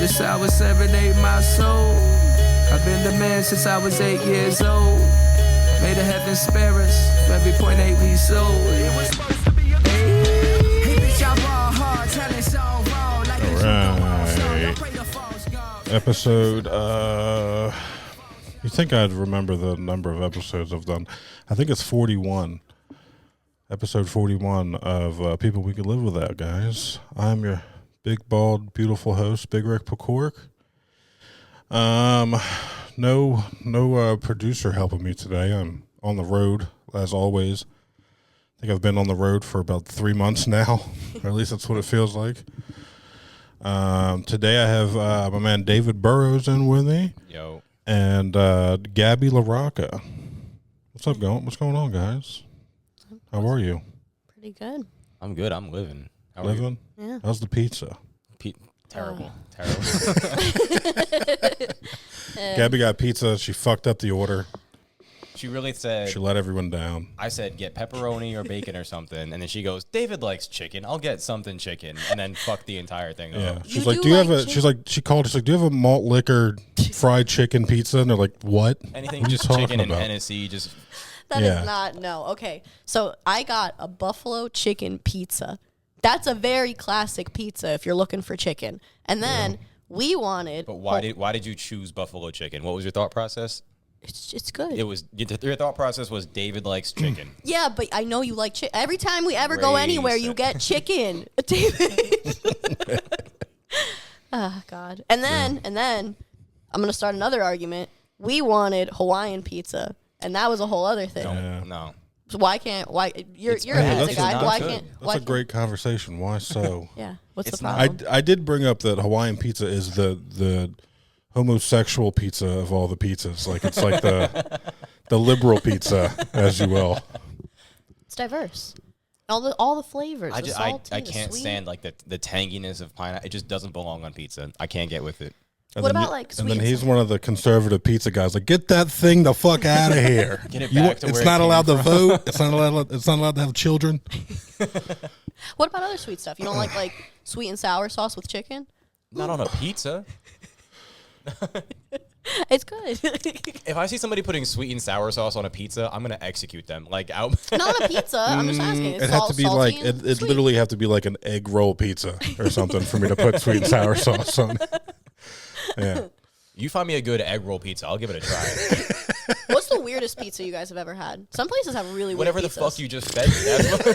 the sour serenade my soul. I've been the man since I was 8 years old. May the heavens spare us for every .8 we sold. It was supposed to be a hey, bitch, I ball hard, tell it so raw. Like Episode, you think I'd remember the number of episodes I've done? I think it's 41. Episode 41 of People We Could Live Without, guys. I'm your big, bald, beautiful host, Big Rick Pacork. No producer helping me today. I'm on the road, as always. I think I've been on the road for about 3 months now, or at least that's what it feels like. Today I have my man David Burrows in with me. Yo. And Gaby Laracca. What's going on, guys? How are you? Pretty good. I'm good. I'm living. How are Living? You? Yeah. How's the pizza? Terrible. Gaby got pizza. She fucked up the order. She really said... She let everyone down. I said, get pepperoni or bacon or something. And then she goes, David likes chicken. I'll get something chicken. And then fuck the entire thing up. She's like, do you have a... She's like, she called. She's like, do you have a malt liquor fried chicken pizza? And they're like, what? Anything what just chicken and Hennessy. Just... That is not... No. Okay. So I got a buffalo chicken pizza. That's a very classic pizza if you're looking for chicken. And then we wanted... But why did you choose buffalo chicken? What was your thought process? It's good. It was your thought process was David likes chicken. Yeah, but I know you like chicken. Every time we ever go anywhere, you get chicken, David. Oh God! And then I'm gonna start another argument. We wanted Hawaiian pizza, and that was a whole other thing. No. So why you're a pizza guy? Why can't? That's a great conversation. Why so? Yeah. What's the not. problem? I did bring up that Hawaiian pizza is the homosexual pizza of all the pizzas. Like it's like the liberal pizza, as you will. It's diverse. All the flavors. I the can't sweet. stand like the tanginess of pineapple. It just doesn't belong on pizza. I can't get with it. And What then about like sweet? And then he's one of the conservative pizza guys. Like, get that thing the fuck out of here. Get it back to where it's it not came allowed to from. vote. It's not allowed to have children. What about other sweet stuff? You don't like sweet and sour sauce with chicken? Not on a pizza. It's good. If I see somebody putting sweet and sour sauce on a pizza, I'm gonna execute them. Like out. Not on a pizza. I'm just asking. It's It has to be salty like and it sweet. literally have to be like an egg roll pizza or something for me to put sweet and sour sauce on. Yeah. You find me a good egg roll pizza, I'll give it a try. What's the weirdest pizza you guys have ever had? Some places have really weird Whatever the pizzas. fuck you just fed me. That's what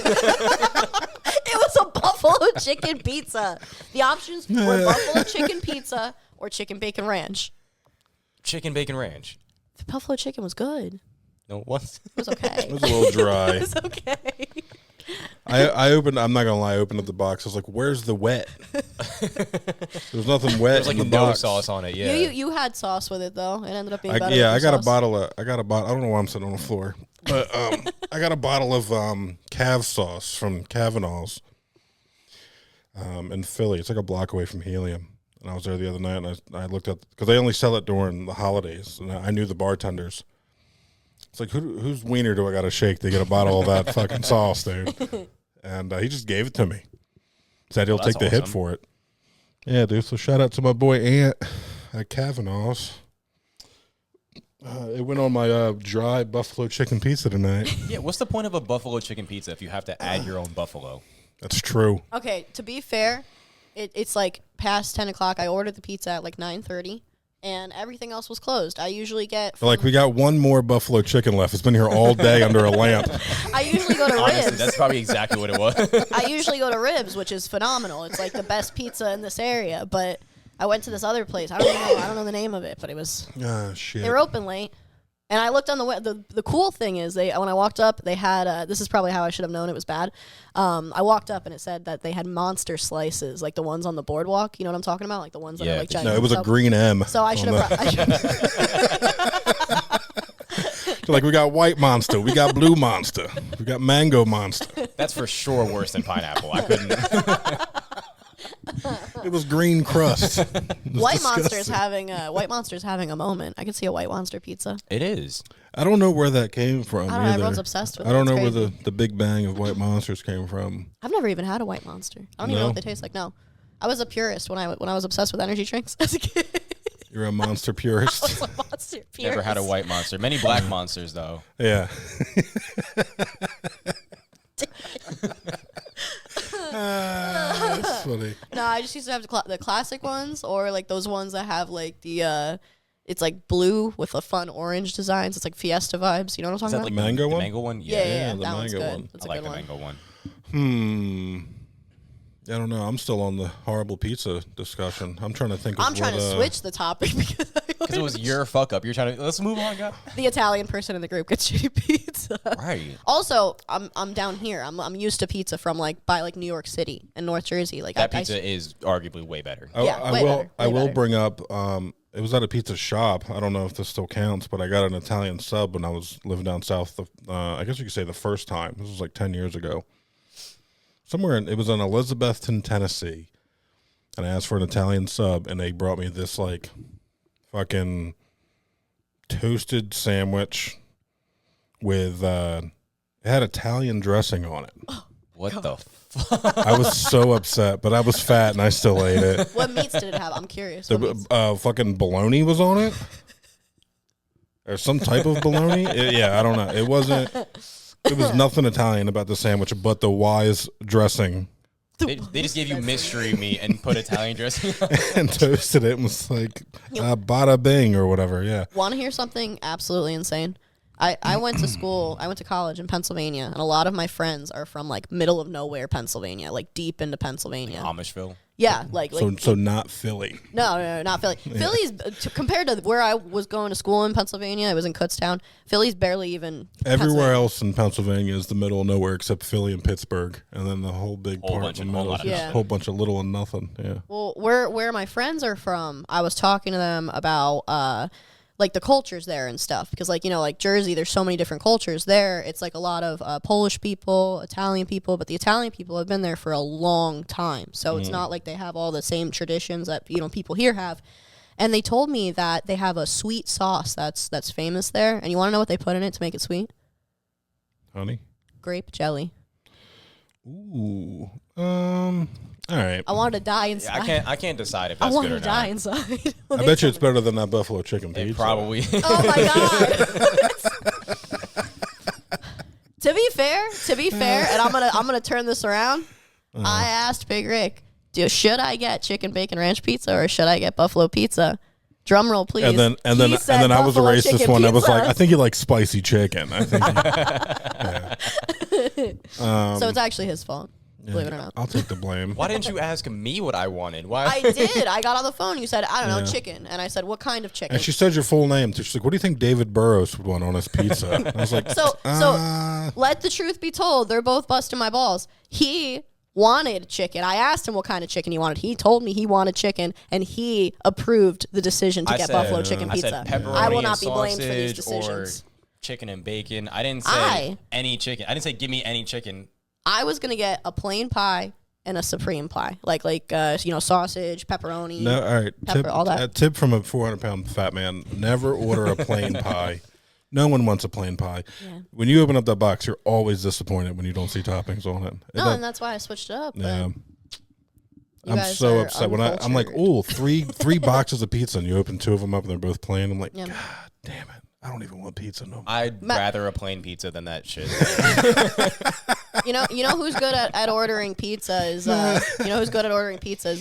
It was a buffalo chicken pizza. The options were buffalo chicken pizza or chicken bacon ranch. Chicken bacon ranch. The buffalo chicken was good. No, what? It was okay. It was a little dry. It was okay. I opened. I'm not gonna lie. I opened up the box. I was like, "Where's the wet?" There's nothing wet. There's like in the no box. sauce on it. Yeah. You had sauce with it though. It ended up being better. Yeah, with I got a sauce. bottle. I don't know why I'm sitting on the floor, but I got a bottle of Cav sauce from Cavanaugh's in Philly. It's like a block away from Helium. And I was there the other night, and I looked at because they only sell it during the holidays, and I knew the bartenders. It's like, whose wiener do I got to shake to get a bottle of that fucking sauce, dude? And he just gave it to me. Said he'll take the hit for it. Yeah, dude. So shout out to my boy Ant at Cavanaugh's. It went on my dry buffalo chicken pizza tonight. Yeah, what's the point of a buffalo chicken pizza if you have to add your own buffalo? That's true. Okay, to be fair, it's like past 10 o'clock. I ordered the pizza at like 9:30, and everything else was closed. I usually get... Like, we got one more buffalo chicken left. It's been here all day under a lamp. I usually go to Honestly, Ribs. that's probably exactly what it was. I usually go to Ribs, which is phenomenal. It's like the best pizza in this area, but I went to this other place. I don't know the name of it, but it was... Ah, shit. They were open late. And I looked on the cool thing is when I walked up, they had this is probably how I should have known it was bad. I walked up and it said that they had monster slices, like the ones on the boardwalk. You know what I'm talking about? Like the ones that are like giant. No, it was a green M. So I should have Like, we got white monster, we got blue monster, we got mango monster. That's for sure worse than pineapple. I couldn't. It was green crust. White Monster's having a moment. I could see a White Monster pizza. It is. I don't know where that came from. I don't know. either. Everyone's obsessed with it. I don't It's know where crazy. the big bang of white monsters came from. I've never even had a White Monster. I don't even know what they taste like. No. I was a purist when I was obsessed with energy drinks as a kid. You're a monster purist. I was a monster purist. Never had a white monster. Many black monsters though. Yeah. That's funny. No, I just used to have the classic ones, or like those ones that have like the it's like blue with a fun orange designs. It's like Fiesta vibes. You know what I'm Is talking that about? like mango the one? mango one? Yeah, the that one's mango good. one. That's I a like good the one. mango one. I don't know. I'm still on the horrible pizza discussion. I'm trying to think of I'm trying to switch the topic because Because it was your fuck up. You're trying to let's move on, guys. the Italian person in the group gets shitty pizza. Right. Also, I'm down here. I'm used to pizza from like by like New York City and North Jersey. Like That pizza is arguably way better. Yeah, I way will. better, I way will better. bring up. It was at a pizza shop. I don't know if this still counts, but I got an Italian sub when I was living down south. I guess you could say the first time. This was like 10 years ago. It was in Elizabethton, Tennessee, and I asked for an Italian sub, and they brought me this like fucking toasted sandwich with it had Italian dressing on it. What the I was so upset, but I was fat and I still ate it. What meats did it have? I'm curious. What meats? Fucking bologna was on it, or some type of bologna. Yeah, I don't know. It wasn't. It was nothing Italian about the sandwich, but the wise dressing They just gave you mystery meat and put Italian dressing on. and toasted it and was like bada bing or whatever. Yeah. Want to hear something absolutely insane? I went to school. I went to college in Pennsylvania, and a lot of my friends are from like middle of nowhere Pennsylvania, like deep into Pennsylvania. Amishville. Yeah, like So not Philly. No, not Philly. Philly's compared to where I was going to school in Pennsylvania. It was in Kutztown. Philly's barely even. Everywhere else in Pennsylvania is the middle of nowhere except Philly and Pittsburgh, and then the whole big Whole part bunch in of- the whole middle, lot of is Yeah. a whole bunch of little and nothing. Yeah. Well, where my friends are from, I was talking to them about like the cultures there and stuff, because like, you know, like Jersey, there's so many different cultures there. It's like a lot of Polish people, Italian people, but the Italian people have been there for a long time, so it's not like they have all the same traditions that, you know, people here have. And they told me that they have a sweet sauce that's famous there, and you want to know what they put in it to make it sweet? Honey. Grape jelly. Ooh. All right. I wanted to die inside. I can't decide if I that's wanted good or to die not. inside. I bet you it's better than that buffalo chicken pizza. It probably. Oh my god. To be fair, and I'm gonna turn this around. I asked Big Rick, should I get chicken bacon ranch pizza or should I get buffalo pizza? Drum roll, please. And then He said I was a buffalo racist chicken one. I was pizza. like, I think you like spicy chicken. I think. So it's actually his fault. Believe it or not. I'll take the blame. Why didn't you ask me what I wanted? Why? I did. I got on the phone. You said, I don't know, chicken. And I said, what kind of chicken? And she said your full name too. She's like, "What do you think David Burrows would want on his pizza?" And I was like, So let the truth be told. They're both busting my balls. He wanted chicken. I asked him what kind of chicken he wanted. He told me he wanted chicken, and he approved the decision to I get said- buffalo chicken I pizza. said pepperoni I will and not be blamed for these sausage decisions. Or chicken and bacon. I didn't say any chicken. I didn't say give me any chicken. I was gonna get a plain pie and a supreme pie, like you know, sausage, pepperoni. no, all right. Pepper, all that. A tip from a 400-pound fat man: never order a plain pie. No one wants a plain pie. Yeah. When you open up that box, you're always disappointed when you don't see toppings on it. No, and that's why I switched it up. but Yeah. you I'm guys so are upset when I'm like, uncultured. "Oh, three boxes of pizza," and you open two of them up and they're both plain. I'm like, Yeah. God damn it! I don't even want pizza no more. I'd rather a plain pizza than that shit. You know who's good at ordering pizza is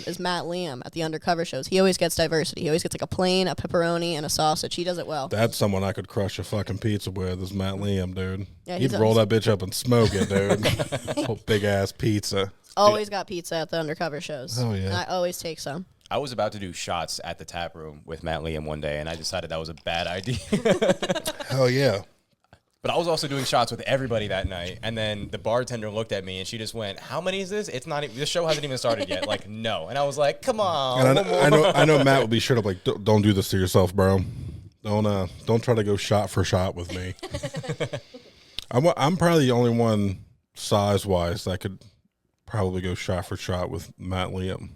is Matt Liam at the Undercover shows. He always gets diversity. He always gets like a plain, a pepperoni, and a sausage. He does it well. That's someone I could crush a fucking pizza with. Is Matt Liam, dude. Yeah, He'd he's roll that bitch up and smoke it, dude. Whole big ass pizza. Always got pizza at the Undercover shows. Oh, yeah. And I always take some. I was about to do shots at the tap room with Matt Liam one day, and I decided that was a bad idea. Hell yeah. But I was also doing shots with everybody that night, and then the bartender looked at me and she just went, "How many is this? It's not. This show hasn't even started yet." Like, no. And I was like, "Come on." And one more." I know Matt would be straight up like, don't do this to yourself, bro. Don't try to go shot for shot with me. I'm probably the only one size wise that could probably go shot for shot with Matt Liam.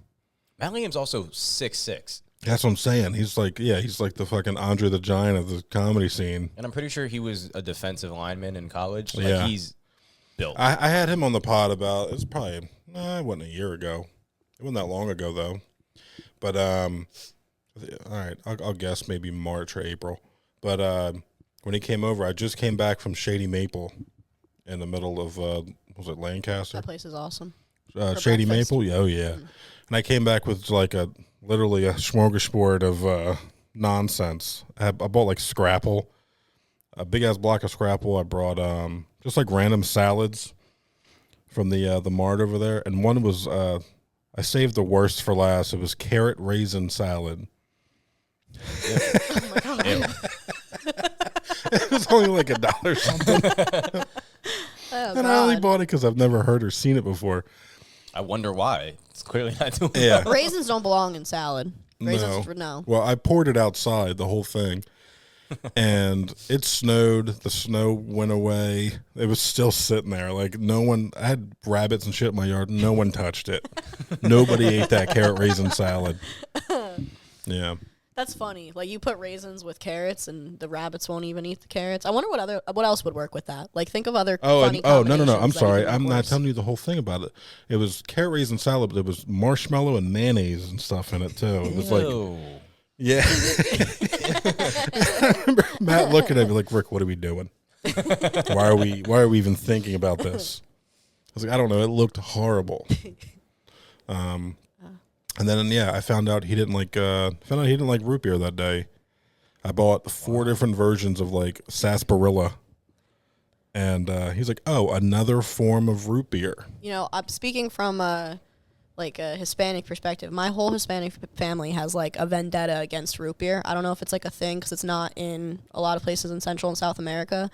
Matt Liam's also 6'6", That's what I'm saying. He's like the fucking Andre the Giant of the comedy scene. and I'm pretty sure he was a defensive lineman in college. Like, Yeah. he's built. I had him on the pod about, it was probably, it wasn't a year ago. It wasn't that long ago though. But all right, I'll guess maybe March or April. But when he came over, I just came back from Shady Maple in the middle of was it Lancaster? That place is awesome. Shady breakfast? Maple, yeah, oh yeah. And I came back with like literally a smorgasbord of nonsense. I bought like Scrapple, a big ass block of Scrapple. I brought just like random salads from the mart over there, and one was I saved the worst for last. It was carrot raisin salad. Oh my god. It was only like $1 something. And I only bought it because I've never heard or seen it before. I wonder why. It's clearly not doing Yeah. well. Raisins don't belong in salad. Raisins, no. Well, I poured it outside, the whole thing. And it snowed. The snow went away. It was still sitting there. Like no one, I had rabbits and shit in my yard. No one touched it. Nobody ate that carrot raisin salad. Yeah. That's funny. Like you put raisins with carrots, and the rabbits won't even eat the carrots. I wonder what else would work with that. Like think of other. Funny no. I'm combinations that sorry. even I'm work not worse. telling you the whole thing about it. It was carrot raisin salad, but there was marshmallow and mayonnaise and stuff in it too. It was like, Ew. yeah. I remember Matt looking at me like, Rick, what are we doing? Why are we even thinking about this? I was like, I don't know. It looked horrible. And then I found out he didn't like root beer that day. I bought 4 different versions of like sarsaparilla, and he's like, "Oh, another form of root beer." You know, I'm speaking from like a Hispanic perspective. My whole Hispanic family has like a vendetta against root beer. I don't know if it's like a thing because it's not in a lot of places in Central and South America.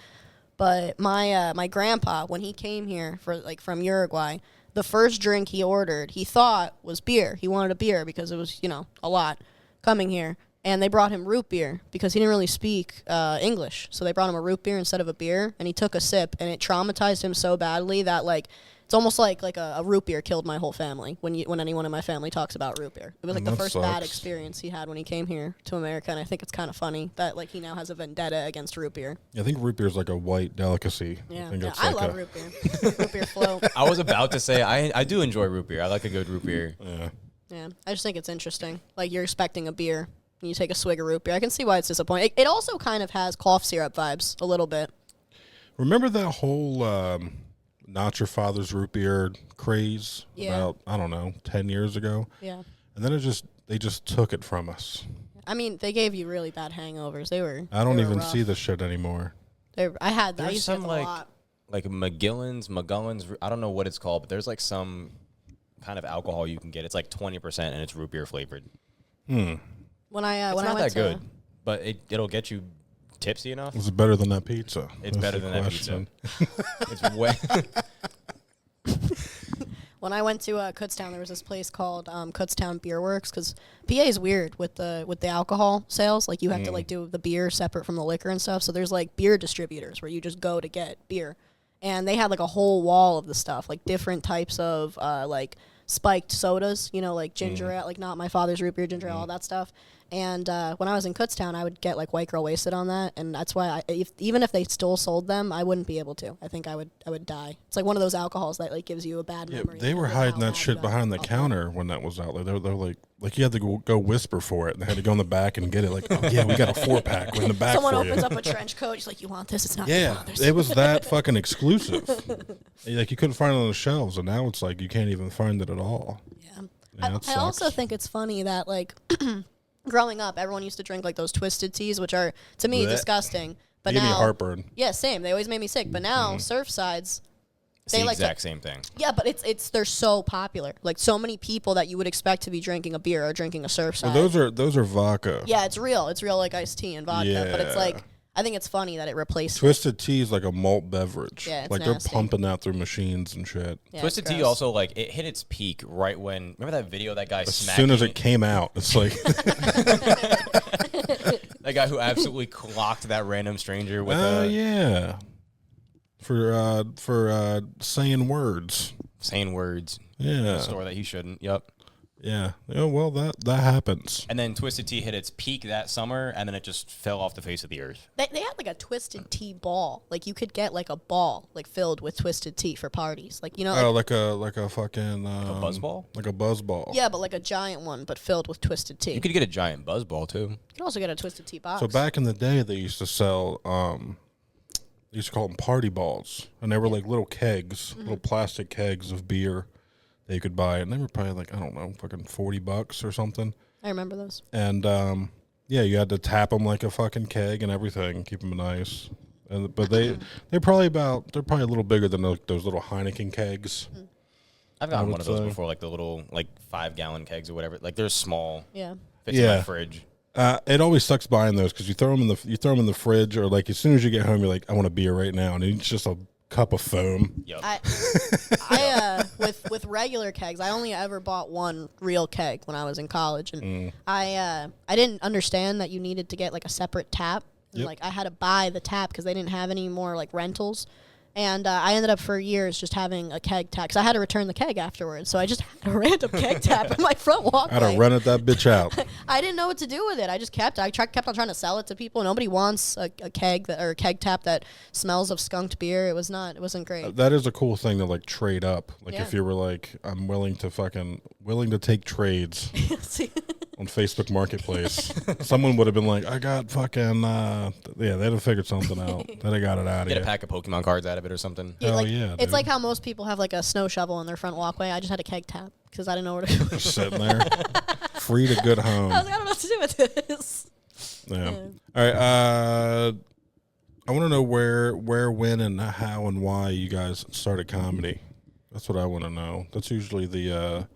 But my grandpa, when he came here from Uruguay, the first drink he ordered, he thought was beer. He wanted a beer because it was, a lot coming here. And they brought him root beer because he didn't really speak English. So they brought him a root beer instead of a beer, and he took a sip, and it traumatized him so badly that, like, it's almost like a root beer killed my whole family when anyone in my family talks about root beer. It was like the first bad experience he had when he came here to America, and I think it's kind of funny that, like, he now has a vendetta against root beer. Yeah, I think root beer is like a white delicacy. Yeah, I love root beer. Root beer float. I was about to say I do enjoy root beer. I like a good root beer. Yeah, I just think it's interesting. Like, you're expecting a beer, and you take a swig of root beer. I can see why it's disappointing. It also kind of has cough syrup vibes a little bit. Remember that whole Not Your Father's root beer craze about, I don't know, 10 years ago? Yeah. And then they just took it from us. I mean, they gave you really bad hangovers. I don't even rough. see this shit anymore. I There's used to get some them a lot. like Magellan's. I don't know what it's called, but there's like some kind of alcohol you can get. It's like 20% and it's root beer flavored. When I It's when not I went that good, but it'll get you tipsy enough. Is it better than that pizza? It's That's better the than question. that pizza. It's way. When I went to Kutztown, there was this place called Kutztown Beer Works, because PA is weird with the alcohol sales. Like, you have to like do the beer separate from the liquor and stuff. So there's like beer distributors where you just go to get beer, and they had like a whole wall of the stuff, like different types of like spiked sodas, like ginger ale, like Not My Father's root beer, ginger ale, all that stuff. And when I was in Kutztown, I would get like White Girl Wasted on that, and that's why even if they still sold them, I wouldn't be able to. I think I would die. It's like one of those alcohols that like gives you a bad memory. They were hiding that shit behind the counter when that was out there. They're like you had to go whisper for it. They had to go in the back and get it. Like, oh yeah, we got a 4-pack in the back Someone for you. opens up a trench coat. She's like, "You want this? It's not your Yeah, father's." it was that fucking exclusive. Like, you couldn't find it on the shelves, and now it's like you can't even find it at all. Yeah, I also think it's funny that like growing up, everyone used to drink like those twisted teas, which are to me disgusting. But They give now, me heartburn. yeah, same. They always made me sick. But now Surfsides, It's the exact same thing. yeah, but they're so popular. Like, so many people that you would expect to be drinking a beer are drinking a Surfside. Well, those are vodka. Yeah, it's real. It's real, like iced tea and vodka. But it's Yeah. like, I think it's funny that it replaced Twisted tea is like a malt beverage. Yeah, it's like nasty. they're pumping that through machines and shit. Yeah, Twisted it's Tea gross. also, like, it hit its peak right when, remember that video of that guy As smacking? soon as it came out, it's like That guy who absolutely clocked that random stranger with yeah. For saying words. saying words. Yeah. A store that he shouldn't. Yep. Yeah. Well, that happens. And then Twisted Tea hit its peak that summer, and then it just fell off the face of the earth. They had like a Twisted Tea ball. Like you could get like a ball like filled with Twisted Tea for parties. Like you know. Like a fucking A buzz ball? Like a buzz ball. Yeah, but like a giant one, but filled with Twisted Tea. You could get a giant buzz ball too. You can also get a Twisted Tea box. So back in the day, they used to sell. They used to call them party balls, and they were like little kegs, little plastic kegs of beer that you could buy, and they were probably like, I don't know, fucking $40 or something. I remember those. And yeah, you had to tap them like a fucking keg and everything, keep them nice. But they're probably a little bigger than those little Heineken kegs. I've gotten would one of those say. before, like the little 5-gallon kegs or whatever. Like they're small. Yeah. Fits in Yeah. my fridge. It always sucks buying those because you throw them in the fridge, or like as soon as you get home, you're like, I want a beer right now, and it's just a cup of foam. Yep. I with regular kegs, I only ever bought one real keg when I was in college, and I didn't understand that you needed to get like a separate tap. And, Yep. like I had to buy the tap because they didn't have any more like rentals. And I ended up for years just having a keg tap because I had to return the keg afterwards. So I just had a random keg tap in my front walkway. I'd have rented that bitch out. I didn't know what to do with it. I just kept on trying to sell it to people. Nobody wants a keg or a keg tap that smells of skunked beer. It wasn't great. That is a cool thing to like trade up. Like Yeah. if you were like, I'm willing to take trades See? on Facebook Marketplace, someone would have been like, I got fucking they'd have figured something out. Then I got it out of Get a you. pack of Pokemon cards out of it or something. Hell like, yeah, it's dude. like how most people have like a snow shovel in their front walkway. I just had a keg tap because I didn't know where to go. Just sitting there, free to good home. I was like, I don't know what to do with this. Yeah. All right. I want to know where, when, and how, and why you guys started comedy. That's what I want to know. That's usually the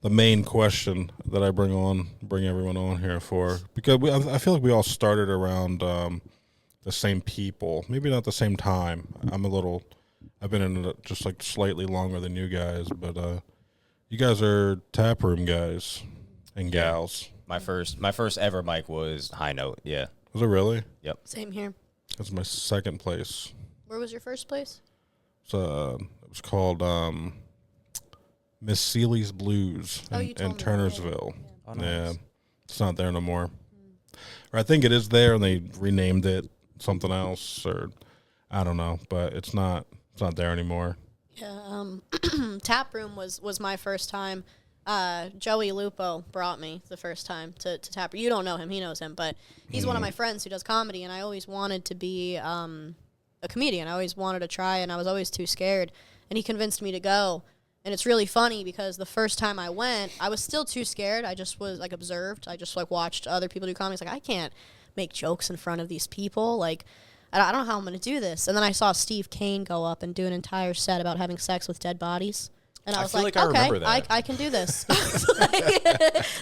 main question that I bring everyone on here for, because I feel like we all started around the same people, maybe not the same time. I've been in it just like slightly longer than you guys, but you guys are taproom guys and gals. My first ever mic was High Note. Yeah. Was it really? Yep. Same here. That's my second place. Where was your first place? So it was called Miss Seeley's Blues Oh, in you told me that, Turnersville. Oh, nice. Yeah, it's not there no more. Or I think it is there, and they renamed it something else, or I don't know, but it's not there anymore. Yeah. Taproom was my first time. Joey Lupo brought me the first time to Taproom. You don't know him, he knows him, but he's one of my friends who does comedy, and I always wanted to be a comedian. I always wanted to try, and I was always too scared, and he convinced me to go. And it's really funny because the first time I went, I was still too scared. I just was like observed. I just like watched other people do comedy. It's like, I can't make jokes in front of these people. Like, I don't know how I'm going to do this. And then I saw Steve Kane go up and do an entire set about having sex with dead bodies. And I was feel like, like I okay, remember that. I can do this.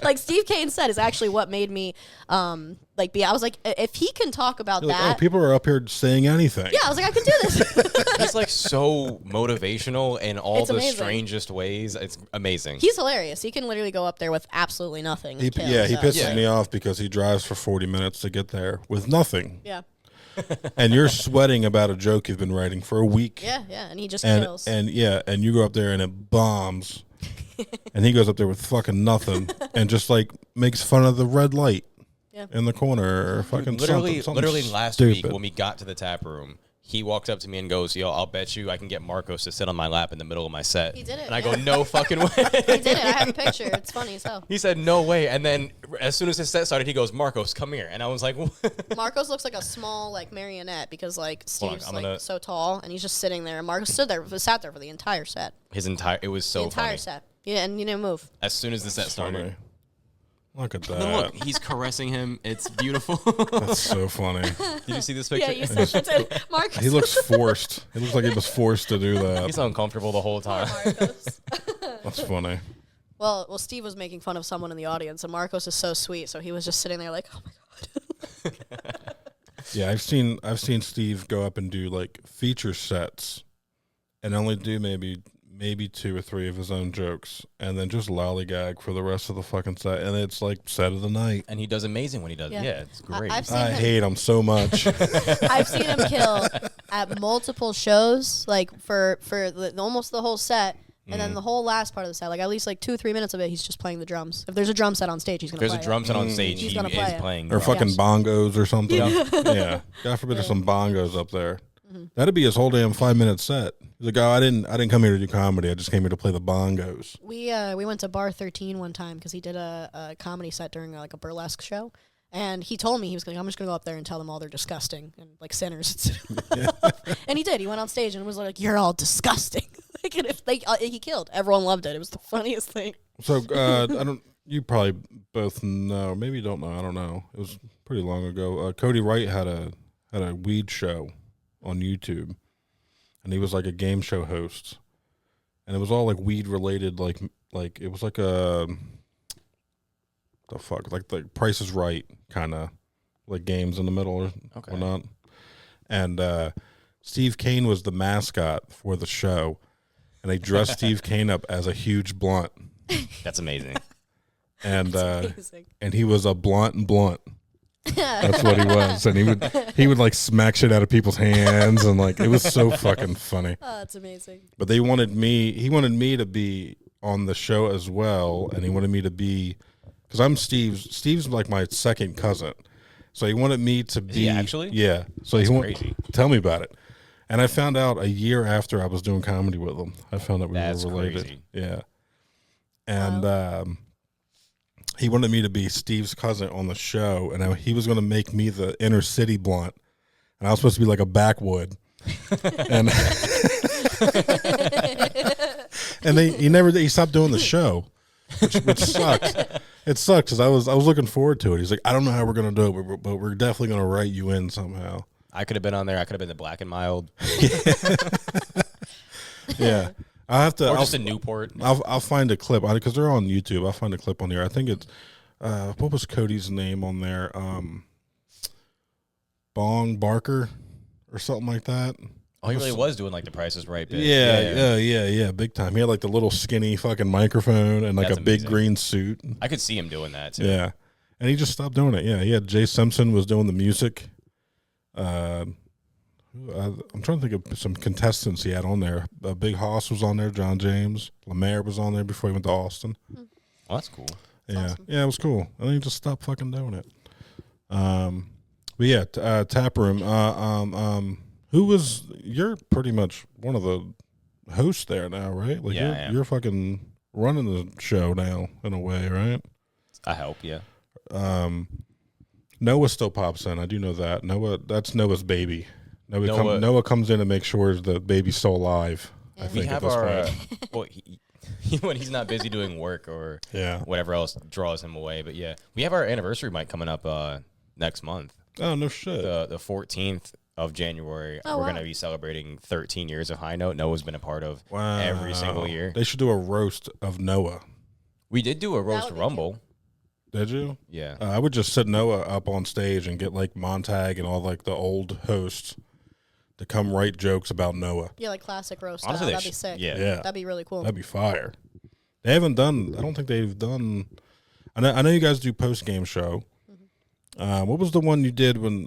Like Steve Kane said, is actually what made me I was like, if he can talk about You're like, that. oh, people are up here saying anything. Yeah, I was like, I can do this. He's like so motivational in all It's the amazing. strangest ways. It's amazing. He's hilarious. He can literally go up there with absolutely nothing. He and kill, pisses Yeah. me off because he drives for 40 minutes to get there with nothing. Yeah. And you're sweating about a joke you've been writing for a week. Yeah, and he just And kills. and you go up there and it bombs. And he goes up there with fucking nothing and just like makes fun of the red light Yeah. in the corner or fucking something Literally last stupid. week when we got to the tap room, he walks up to me and goes, "Yo, I'll bet you I can get Marcos to sit on my lap in the middle of my set." He did it, and I go, yeah. "No fucking way." He did it. I have a picture. It's funny as hell. He said, "No way." And then as soon as his set started, he goes, "Marcos, come here." And I was like, Marcos looks like a small like marionette because like Hold on, Steve's I'm like gonna- so tall and he's just sitting there. And Marcos sat there for the entire set. it was so The entire funny. set. Yeah, and you didn't move. As soon as the set started. Funny. Look at And that. look, he's caressing him. It's beautiful. That's so funny. Did you see this picture? Yeah, you said it. Marcos. He looks forced. He looks like he was forced to do that. He's uncomfortable the whole time. Marcos. That's funny. Well, Steve was making fun of someone in the audience, and Marcos is so sweet, so he was just sitting there like, oh my god. Yeah, I've seen Steve go up and do like feature sets and only do maybe 2 or 3 of his own jokes and then just lollygag for the rest of the fucking set, and it's like set of the night. And he does amazing when he does it. Yeah. Yeah, it's great. I've seen I him. hate him so much. I've seen him kill at multiple shows, like for almost the whole set. And then the whole last part of the set, like at least like 2-3 minutes of it, he's just playing the drums. If there's a drum set on stage, he's gonna. There's play a drum set on stage. He's He gonna play is it. playing. Or drums. fucking bongos or something. Yeah. God forbid there's some bongos up there. That'd be his whole damn 5-minute set. He's like, oh, I didn't come here to do comedy. I just came here to play the bongos. We went to Bar 13 one time because he did a comedy set during like a burlesque show, and he told me he was going. I'm just gonna go up there and tell them all they're disgusting and like sinners. And he did. He went on stage and was like, "You're all disgusting." Like, and if he killed. Everyone loved it. It was the funniest thing. So I don't. You probably both know. Maybe you don't know. I don't know. It was pretty long ago. Cody Wright had a weed show on YouTube, and he was like a game show host, and it was all like weed related. Like it was like the Price is Right kind of like games in the middle or whatnot. And Steve Kane was the mascot for the show, and they dressed Steve Kane up as a huge blunt. That's amazing. And and he was a blunt. That's what he was, and he would like smack shit out of people's hands, and like it was so fucking funny. Oh, that's amazing. But he wanted me to be on the show as well, and he wanted me to be, because I'm Steve's like my second cousin, so he wanted me to be. Is he actually? Yeah. So That's he crazy. Tell me about it. And I found out a year after I was doing comedy with him. I found out we That's were related. crazy. Yeah. And he wanted me to be Steve's cousin on the show, and he was going to make me the inner city blunt, and I was supposed to be like a backwood. And and he stopped doing the show, which sucks. It sucks because I was looking forward to it. He's like, I don't know how we're gonna do it, but we're definitely gonna write you in somehow. I could have been on there. I could have been the Black and Mild. Yeah, I have to. Or just in Newport. I'll find a clip because they're on YouTube. I'll find a clip on here. I think it's what was Cody's name on there? Bong Barker or something like that. Oh, he really was doing like the Price is Right bit. Yeah, big time. He had like the little skinny fucking microphone and like That's a big amazing. green suit. I could see him doing that too. Yeah, and he just stopped doing it. Yeah, he had Jay Simpson was doing the music. I'm trying to think of some contestants he had on there. Big Hoss was on there. John James. Lemaire was on there before he went to Austin. Well, that's cool. Yeah, yeah, it was cool. And then he just stopped fucking doing it. But yeah, Tap Room. You're pretty much one of the hosts there now, right? Like Yeah, I am. you're fucking running the show now in a way, right? I hope, yeah. Noah still pops in. I do know that. That's Noah's baby. Noah comes in and makes sure the baby's still alive. I We think have at this our point. well, when he's not busy doing work or Yeah. whatever else draws him away. But yeah, we have our anniversary mic coming up next month. Oh no shit. The 14th of January. Oh, We're wow. going to be celebrating 13 years of High Note. Noah's been a part of Wow. every single year. They should do a roast of Noah. We did do a roast would be rumble. Did you? Yeah. I would just set Noah up on stage and get like Montag and all like the old hosts to come write jokes about Noah. Yeah, like classic roast Honestly, style. they That'd be sick. yeah. Yeah. That'd be really cool. That'd be fire. They haven't done. I don't think they've done. I know you guys do post game show. What was the one you did when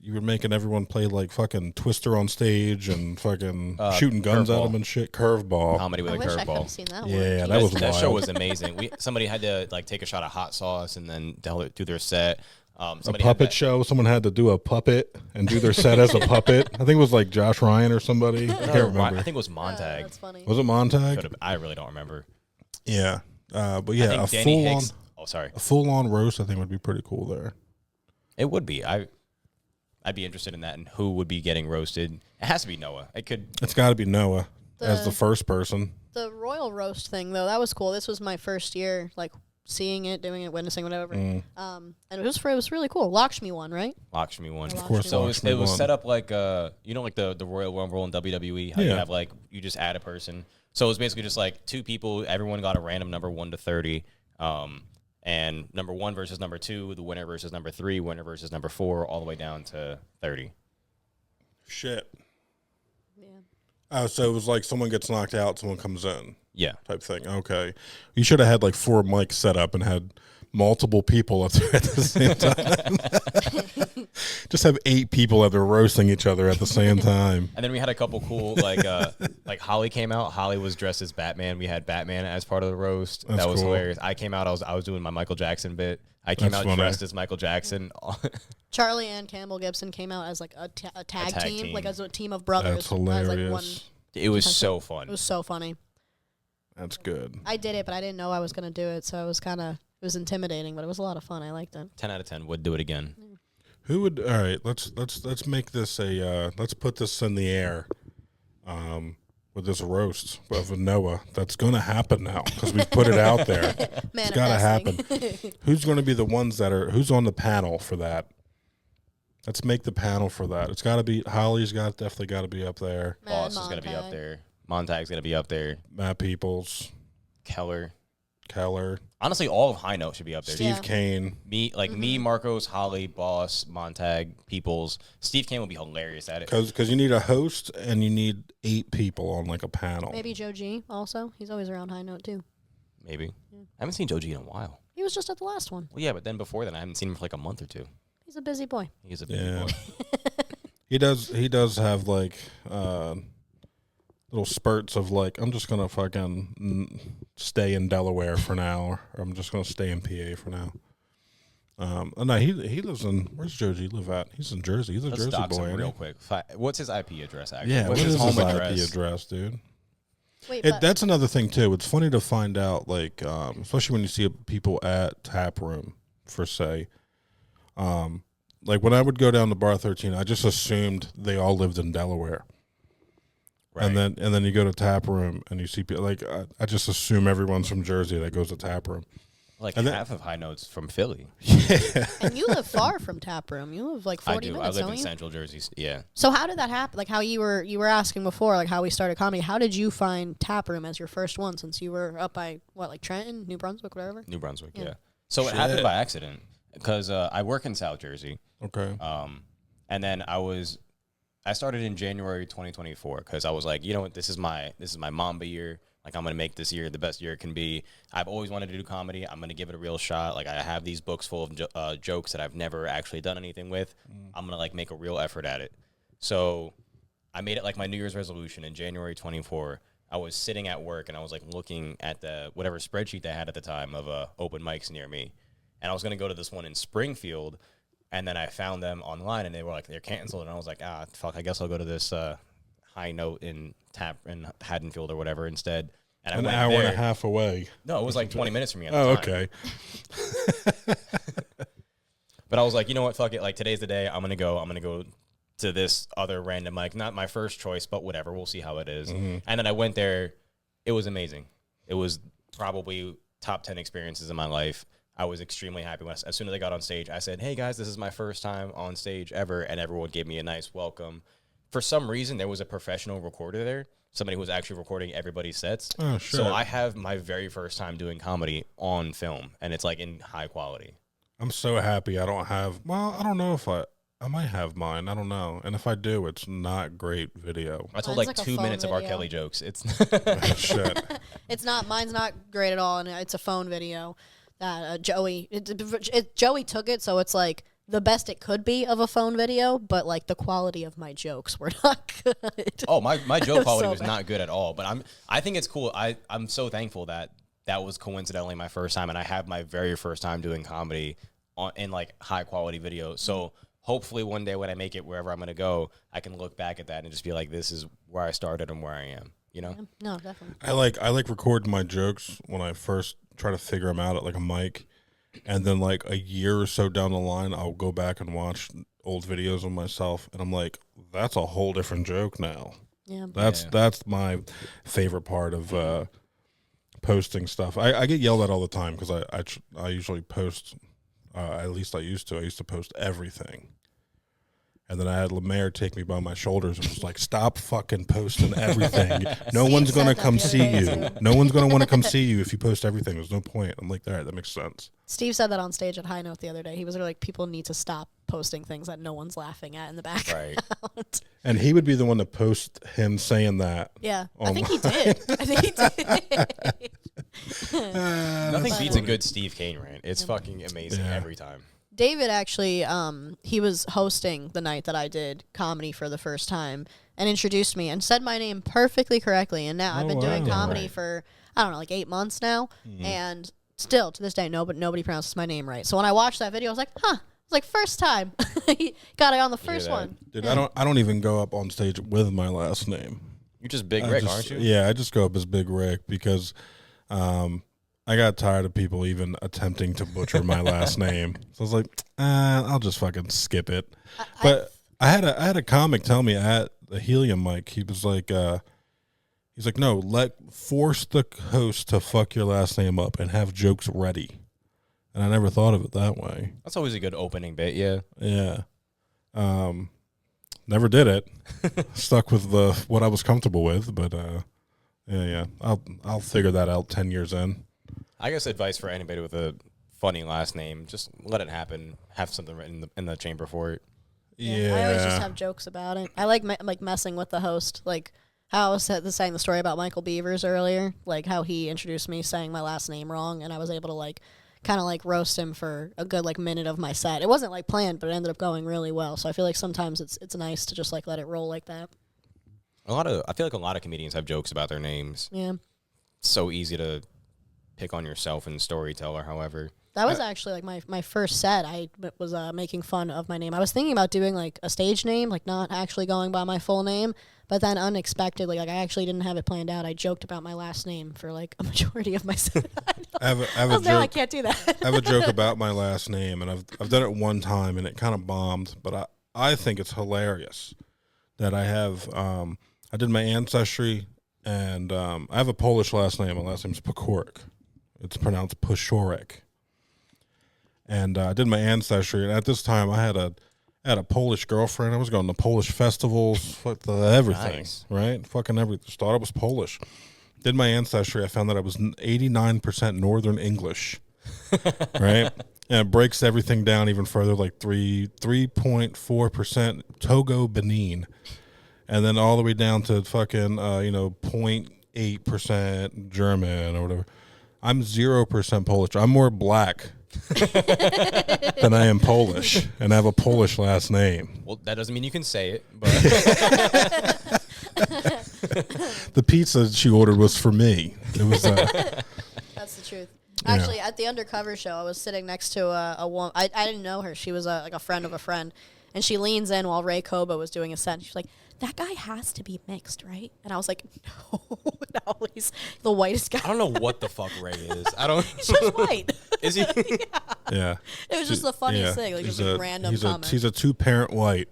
you were making everyone play like fucking Twister on stage and fucking shooting guns at Curveball. them and shit? Curveball. Comedy with I a wish I could have curveball. seen that Yeah, one. that was That show wild. was amazing. Somebody had to like take a shot of hot sauce and then tell it through their set. A Somebody had puppet that- show. Someone had to do a puppet and do their set as a puppet. I think it was like Josh Ryan or somebody. I can't remember. I think it was Montag. That's funny. Was it Montag? Could've- I really don't remember. Yeah. But I yeah, think Danny Hicks. a full on roast I think would be pretty cool there. It would be. I'd be interested in that and who would be getting roasted. It has to be Noah. It could. It's got to be Noah as the The- first person. The royal roast thing, though, that was cool. This was my first year, like, seeing it, doing it, witnessing, whatever. And it was really cool. Lakshmi won, right? Lakshmi one. Of course, So Lakshmi it was won. set up like like the Royal Rumble in WWE. How you Yeah. have like you just add a person. So it was basically just like two people. Everyone got a random number 1 to 30. And number 1 versus number 2, the winner versus number 3, winner versus number 4, all the way down to 30. Shit. Yeah. Oh, so it was like someone gets knocked out, someone comes in Yeah. type thing. Okay. You should have had like 4 mics set up and had multiple people up there at the same time. Just have 8 people that are roasting each other at the same time. And then we had a couple cool, like Holly came out. Holly was dressed as Batman. We had Batman as part of the roast. That's that was cool. hilarious. I came out. I was doing my Michael Jackson bit. I came That's out funny. dressed as Michael Jackson. Charlie and Campbell Gibson came out as like a tag team, like as a team of brothers. That's hilarious. As, like, one, It was so fun. it was so funny. That's good. I did it, but I didn't know I was gonna do it, so it was intimidating, but it was a lot of fun. I liked it. 10 out of 10 would do it again. Who would? All right, let's make this a. Let's put this in the air. With this roast of Noah, that's going to happen now because we put it out there. It's got to happen. Who's going to be the ones that are? Who's on the panel for that? Let's make the panel for that. It's got to be Holly's. Definitely got to be up there. Boss is going to be up there. Montag's going to be up there. Matt Peoples, Keller. Honestly, all of High Note should be up there. Steve Yeah. Kane. Me, Marcos, Holly, Boss, Montag, Peoples. Steve Kane will be hilarious at it. Because you need a host and you need 8 people on like a panel. Maybe Joe G also. He's always around High Note too. Maybe. I haven't seen Joe G in a while. He was just at the last one. Well, yeah, but then before then, I haven't seen him for like a month or two. He's a busy boy. He's a busy Yeah. boy. He does have like little spurts of like, I'm just gonna fucking stay in Delaware for now, or I'm just gonna stay in PA for now. No, he lives in, where's Joe G live at? He's in Jersey. He's a Let's Jersey dox boy. him ain't real he? quick. What's his IP address, actually? Yeah, What's what his is home his address? IP address, dude? Wait, but That's another thing too. It's funny to find out, like, especially when you see people at Tap Room, for say, like when I would go down to Bar 13, I just assumed they all lived in Delaware. Right. And then you go to Tap Room and you see people like I just assume everyone's from Jersey that goes to Tap Room. Like and then- half of High Note's from Philly. and you live far from Tap Room. You live like 40 I do. minutes, I live don't in you? Central Jersey. Yeah. So how did that happen? Like how you were asking before, like how we started comedy. How did you find Tap Room as your first one, since you were up by like Trenton, New Brunswick, whatever? New Brunswick, Yeah. yeah. So it happened by accident because I work in South Jersey. Okay. And then I started in January 2024 because I was like, you know what, this is my Mamba year. Like, I'm going to make this year the best year it can be. I've always wanted to do comedy. I'm going to give it a real shot. Like, I have these books full of jokes that I've never actually done anything with. I'm going to, like, make a real effort at it. So I made it, like, my New Year's resolution in January 24. I was sitting at work, and I was, like, looking at the whatever spreadsheet they had at the time of open mics near me. And I was going to go to this one in Springfield, and then I found them online, and they were, like, they're canceled. And I was like, fuck, I guess I'll go to this High Note in Haddonfield or whatever instead. And I An went hour there. and a half away. No, it was like 20 minutes from me at the Oh, time. okay. But I was like, you know what, fuck it. Like, today's the day. I'm gonna go to this other random mic. Not my first choice, but whatever. We'll see how it is. And then I went there. It was amazing. It was probably top 10 experiences in my life. I was extremely happy as soon as I got on stage. I said, hey guys, this is my first time on stage ever, and everyone gave me a nice welcome. For some reason, there was a professional recorder there, somebody who was actually recording everybody's sets. Oh, sure. So I have my very first time doing comedy on film, and it's like in high quality. I'm so happy I don't have, well, I don't know if I might have mine. I don't know. And if I do, it's not great video. I told Mine's like like a 2 phone minutes of R. video. Kelly jokes. It's Shit. It's not. Mine's not great at all, and it's a phone video that Joey. Joey took it, so it's like the best it could be of a phone video, but like the quality of my jokes were not good. oh my joke was quality so was bad. not good at all. But I think it's cool. I'm so thankful that was coincidentally my first time, and I have my very first time doing comedy in like high quality video. So hopefully one day when I make it wherever I'm gonna go, I can look back at that and just be like, this is where I started and where I am. You know? No, definitely. I like recording my jokes when I first try to figure them out at like a mic, and then like a year or so down the line, I'll go back and watch old videos of myself, and I'm like, that's a whole different joke now. Yeah. That's my favorite part of posting stuff. I get yelled at all the time because I usually post. At least I used to. I used to post everything. And then I had Lemaire take me by my shoulders and was like, stop fucking posting everything. No Steve one's going to said that come the other see day, you. too. No one's going to want to come see you if you post everything. There's no point. I'm like, all right, that makes sense. Steve said that on stage at High Note the other day. He was like, people need to stop posting things that no one's laughing at in the background. Right. And he would be the one to post him saying that. Yeah. I Oh think he did. I think he did. Nothing beats a good Steve Kane rant. It's fucking amazing every time. David actually, he was hosting the night that I did comedy for the first time and introduced me and said my name perfectly correctly. And now I've been doing comedy for, I don't know, like 8 months now. And still, to this day, nobody pronounces my name right. So when I watched that video, I was like, huh. It's like first time. He got it on the first one. Dude, I don't even go up on stage with my last name. You're just Big Rick, aren't you? Yeah, I just go up as Big Rick because I got tired of people even attempting to butcher my last name. So I was like, I'll just fucking skip it. But I had a comic tell me at the Helium mic, he was like, he's like, no, force the host to fuck your last name up and have jokes ready. And I never thought of it that way. That's always a good opening bit, yeah. Yeah. Never did it. Stuck with what I was comfortable with, but yeah. I'll figure that out 10 years in. I guess advice for anybody with a funny last name, just let it happen. Have something written in the chamber for it. Yeah. I always just have jokes about it. I like messing with the host, like how I was saying the story about Michael Beavers earlier, like how he introduced me saying my last name wrong, and I was able to kind of roast him for a good minute of my set. It wasn't planned, but it ended up going really well. So I feel like sometimes it's nice to just let it roll like that. I feel like a lot of comedians have jokes about their names. Yeah. It's so easy to pick on yourself and storyteller, however. That was actually my first set. I was making fun of my name. I was thinking about doing a stage name, not actually going by my full name, but then unexpectedly, I actually didn't have it planned out. I joked about my last name for a majority of my set. I can't do that. I have a joke about my last name, and I've done it one time, and it kind of bombed, but I think it's hilarious that I have I did my ancestry, and I have a Polish last name. My last name's Pekorek. It's pronounced Pashorek. And I did my ancestry, and at this time I had a Polish girlfriend. I was going to Polish festivals, everything, right? Fucking everything. Just thought I was Polish. Did my ancestry. I found that I was 89% Northern English, right? And it breaks everything down even further, 3.4% Togo, Benin, and then all the way down to fucking 0.8% German or whatever. I'm 0% Polish. I'm more black than I am Polish, and I have a Polish last name. Well, that doesn't mean you can say it, but the pizza she ordered was for me. It was. That's the truth. Actually, at the Undercover show, I was sitting next to a woman. I didn't know her. She was a friend of a friend, and she leans in while Ray Koba was doing a set. And she's like, "That guy has to be mixed, right?" And I was like, "No, he's the whitest guy." I don't know what the fuck Ray is. He's just white. Is he? Yeah. It was just the funniest thing, just a random comment. He's a 2-parent white.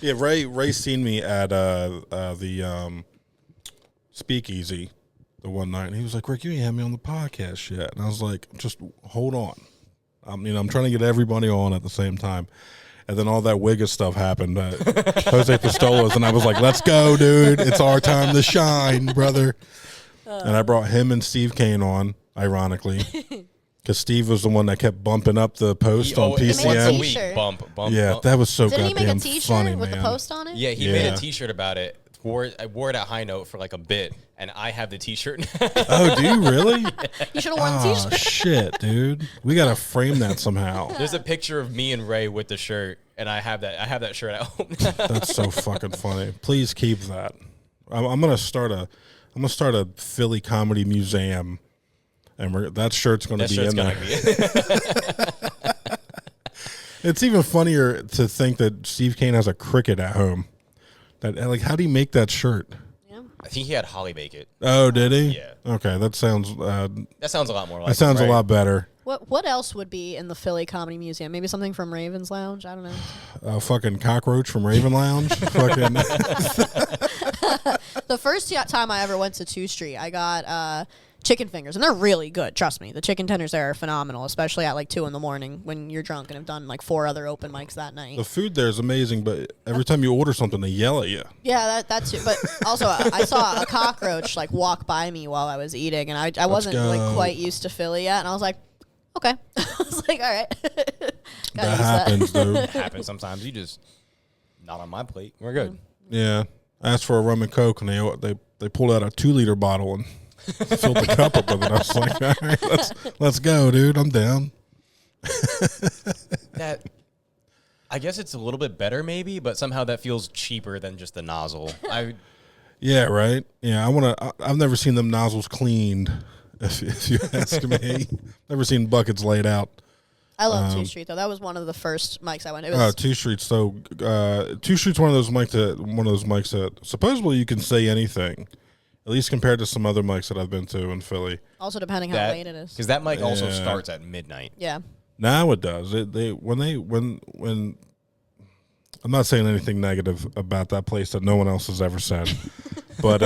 Yeah. Ray seen me at the Speakeasy the one night, and he was like, "Rick, you ain't had me on the podcast yet." And I was like, "Just hold on. I'm trying to get everybody on at the same time." And then all that Wigga stuff happened. Jose Pistolas, and I was like, "Let's go, dude! It's our time to shine, brother." And I brought him and Steve Kane on, ironically, because Steve was the one that kept bumping up the post on PCM. Once a week, bump. Yeah, that was so Didn't goddamn he make a T-shirt funny, with man. the post on it? Yeah, he made a T-shirt about it. I wore it at High Note for a bit, and I have the T-shirt now. Oh, do you really? You should have worn the T-shirt. Oh, shit, dude. We got to frame that somehow. There's a picture of me and Ray with the shirt, and I have that shirt at home. That's so fucking funny. Please keep that. I'm gonna start a Philly comedy museum, and that shirt's gonna be in there. It's even funnier to think that Steve Kane has a cricket at home. How do you make that shirt? Yeah. I think he had Holly make it. Oh, did he? Yeah. Okay, that sounds. That sounds a lot more like. That sounds him, a lot better. What else would be in the Philly Comedy Museum? Maybe something from Raven's Lounge? I don't know. Fucking cockroach from Raven Lounge. Fucking. The first time I ever went to 2 Street, I got chicken fingers, and they're really good. Trust me, the chicken tenders there are phenomenal, especially at 2 a.m. when you're drunk and have done 4 other open mics that night. The food there is amazing, but every time you order something, they yell at you. Yeah, that's it. But also, I saw a cockroach walk by me while I was eating, and I wasn't quite used to Philly yet, and I was like, okay. I was like, all right. That happens, dude. It happens sometimes. You just not on my plate. We're good. Yeah. I asked for a rum and Coke, and they pulled out a 2-liter bottle and filled the cup up with it. I was like, all right, let's go, dude. I'm down. That, I guess it's a little bit better maybe, but somehow that feels cheaper than just the nozzle. Yeah, right. Yeah, I've never seen them nozzles cleaned. If you ask me, never seen buckets laid out. I love 2 Street though. That was one of the first mics I went. It was 2 Streets. So 2 Streets one of those mics that supposedly you can say anything, at least compared to some other mics that I've been to in Philly. also depending how late it is. Because that mic also starts at midnight. Yeah. Now it does. When I'm not saying anything negative about that place that no one else has ever said, but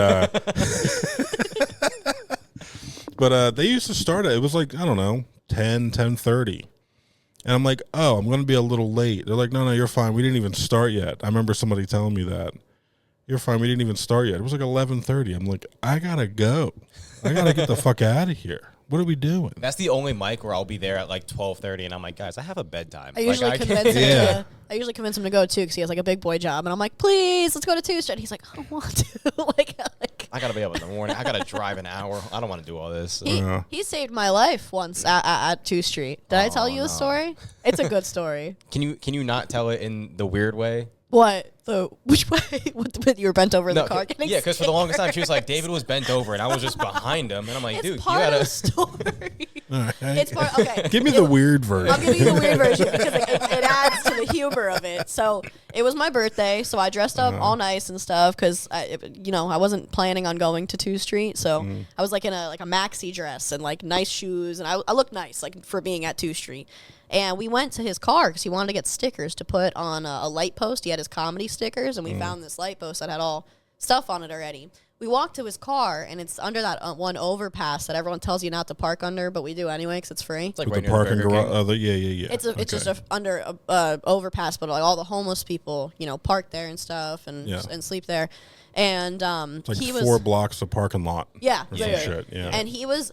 they used to start it was like, I don't know, 10:30. And I'm like, oh, I'm going to be a little late. They're like, no, you're fine. We didn't even start yet. I remember somebody telling me that. You're fine. We didn't even start yet. It was like 11:30. I'm like, I got to go. I got to get the fuck out of here. What are we doing? That's the only mic where I'll be there at like 12:30, and I'm like, guys, I have a bedtime. I usually convince him to go too because he has like a big boy job, and I'm like, please, let's go to 2 Street. He's like, I don't want to. like I gotta be up in the morning. I gotta drive an hour. I don't want to do all this. he saved my life once at 2 Street. Did I tell you the story? It's a good story. Can you not tell it in the weird way? What? Which way? With you were bent over in the car? Yeah, because for the longest time she was like, David was bent over, and I was just behind him, and I'm like, it's dude, part you gotta. Of the story. Right. It's part. Okay. Give me the weird version. I'll give you the weird version because it adds to the humor of it. So it was my birthday, so I dressed up all nice and stuff because I wasn't planning on going to 2 Street, so I was like in a maxi dress and like nice shoes, and I looked nice like for being at 2 Street. And we went to his car because he wanted to get stickers to put on a light post. He had his comedy stickers, and we found this light post that had all stuff on it already. We walked to his car, and it's under that one overpass that everyone tells you not to park under, but we do anyway because it's free. It's like With right the near parking Burger King. garage. Yeah. It's just under a overpass, but like all the homeless people, park there and stuff and sleep there. And It's like he 4 was blocks of parking lot. yeah, Or some shit. Yeah. and he was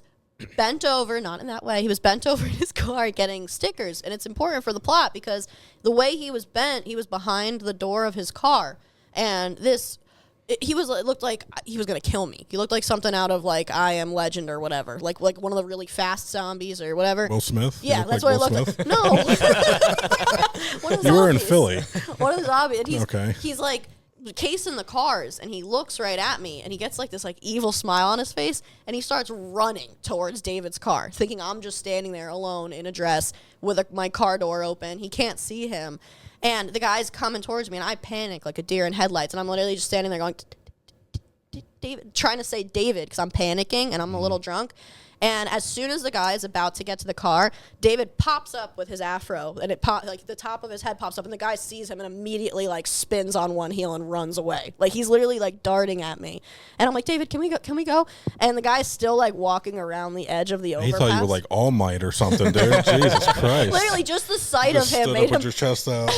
bent over, not in that way. He was bent over in his car getting stickers, and it's important for the plot because the way he was bent, he was behind the door of his car, and it looked like he was gonna kill me. He looked like something out of like I Am Legend or whatever, like one of the really fast zombies or whatever. Will Smith? Yeah, that's what it looked like. No, one of the You were in zombies. Philly. One of the zombies. And Okay. He's like casing the cars, and he looks right at me, and he gets like this like evil smile on his face, and he starts running towards David's car, thinking I'm just standing there alone in a dress with my car door open. He can't see him. And the guy's coming towards me, and I panic like a deer in headlights, and I'm literally just standing there going, David, trying to say David because I'm panicking and I'm a little drunk. And as soon as the guy is about to get to the car, David pops up with his afro, and like the top of his head pops up, and the guy sees him and immediately like spins on one heel and runs away. Like he's literally like darting at me, and I'm like, David, can we go? Can we go? And the guy's still like walking around the edge of the overpass. He thought you were like All Might or something, dude. Jesus Christ. Literally, just the sight Just of him stood made up with him. your chest out.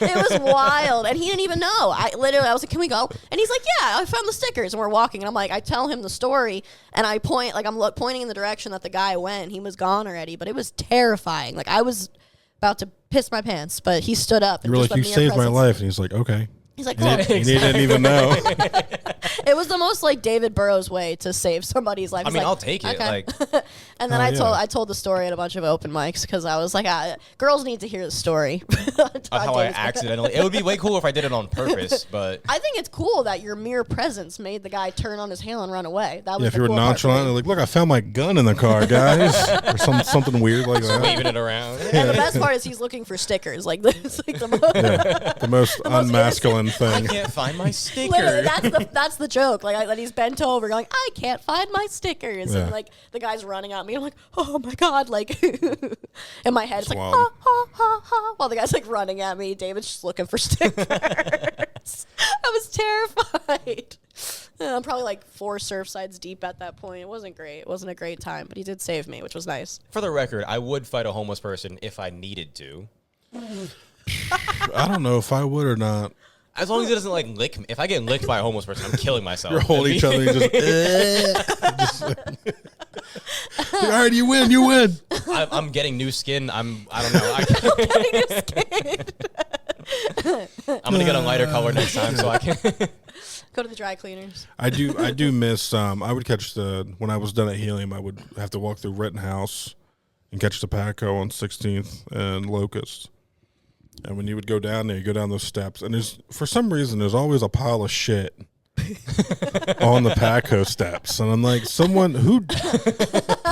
It was wild, and he didn't even know. I was like, "Can we go?" And he's like, "Yeah, I found the stickers," and we're walking. And I'm like, I tell him the story, and I point, like I'm pointing in the direction that the guy went. He was gone already, but it was terrifying. Like I was about to piss my pants, but he stood up. You were like, you saved my life. And he's like, okay. He's like, And "Look." he didn't even know. It was the most like David Burrows way to save somebody's life. I He's mean, like, I'll take it. "Okay." Like, And then Oh, I told the story at a bunch of open mics because I was like, girls need to hear the story. of how I accidentally. It would be way cooler if I did it on purpose, but I think it's cool that your mere presence made the guy turn on his heel and run away. That was Yeah, if the you were cool part for me. nonchalant, like, look, I found my gun in the car, guys. Or something weird like that. waving it around. And the best part is he's looking for stickers. Like this, like the most. Yeah, the most unmasculine I thing. can't find my sticker. Literally, that's the joke. Like that he's bent over, going, I can't find my stickers, Yeah. and like the guy's running at me. I'm like, oh my god, like in my head, it's like wild. ha ha ha ha, while the guy's like running at me. David's just looking for stickers. I was terrified. And I'm probably like 4 Surfsides deep at that point. It wasn't great. It wasn't a great time, but he did save me, which was nice. For the record, I would fight a homeless person if I needed to. I don't know if I would or not. As long as it doesn't like lick me. If I get licked by a homeless person, I'm killing myself. You're holding each other and you just, all right, you win. I'm getting new skin. I don't know. I'm gonna get a lighter color next time so I can. Go to the dry cleaners. I do miss. I would catch when I was done at Helium, I would have to walk through Rittenhouse and catch the Patco on 16th and Locust. And when you would go down there, you go down those steps, and for some reason there's always a pile of shit on the Patco steps, and I'm like, someone who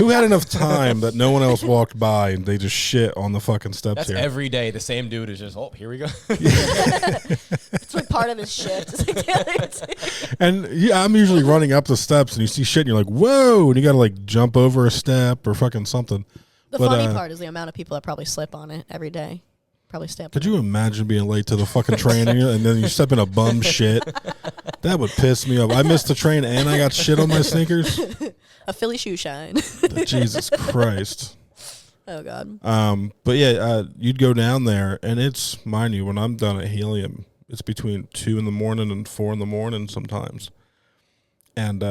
had enough time that no one else walked by, and they just shit on the fucking steps. That's here. Every day. The same dude is just, here we go. It's like part of his shift. And yeah, I'm usually running up the steps, and you see shit, and you're like, whoa, and you gotta like jump over a step or fucking something. The funny part is the amount of people that probably slip on it every day. Probably step. Could you imagine being late to the fucking train and then you step in a bum shit? That would piss me off. I missed the train and I got shit on my sneakers. A Philly shoe shine. Jesus Christ. Oh God. But yeah, you'd go down there, and it's, mind you, when I'm done at Helium, it's between 2 in the morning and 4 in the morning sometimes. And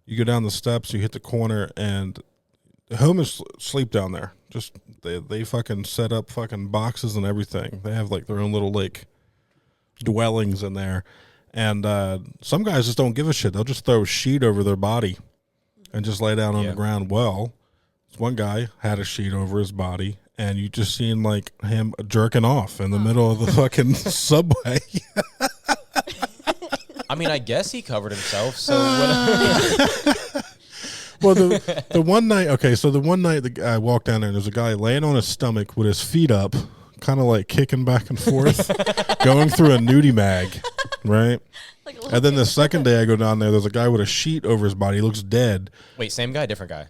you go down the steps, you hit the corner, and the homeless sleep down there. Just they fucking set up fucking boxes and everything. They have like their own little like dwellings in there. And some guys just don't give a shit. They'll just throw a sheet over their body and just lay down on the ground. Well, this one guy had a sheet over his body, and you just seen like him jerking off in the middle of the fucking subway. I mean, I guess he covered himself. So Well, the one night, I walked down there, and there's a guy laying on his stomach with his feet up, kind of like kicking back and forth, going through a nudie mag, right? And then the second day I go down there, there's a guy with a sheet over his body. He looks dead. Wait, same guy, different guy?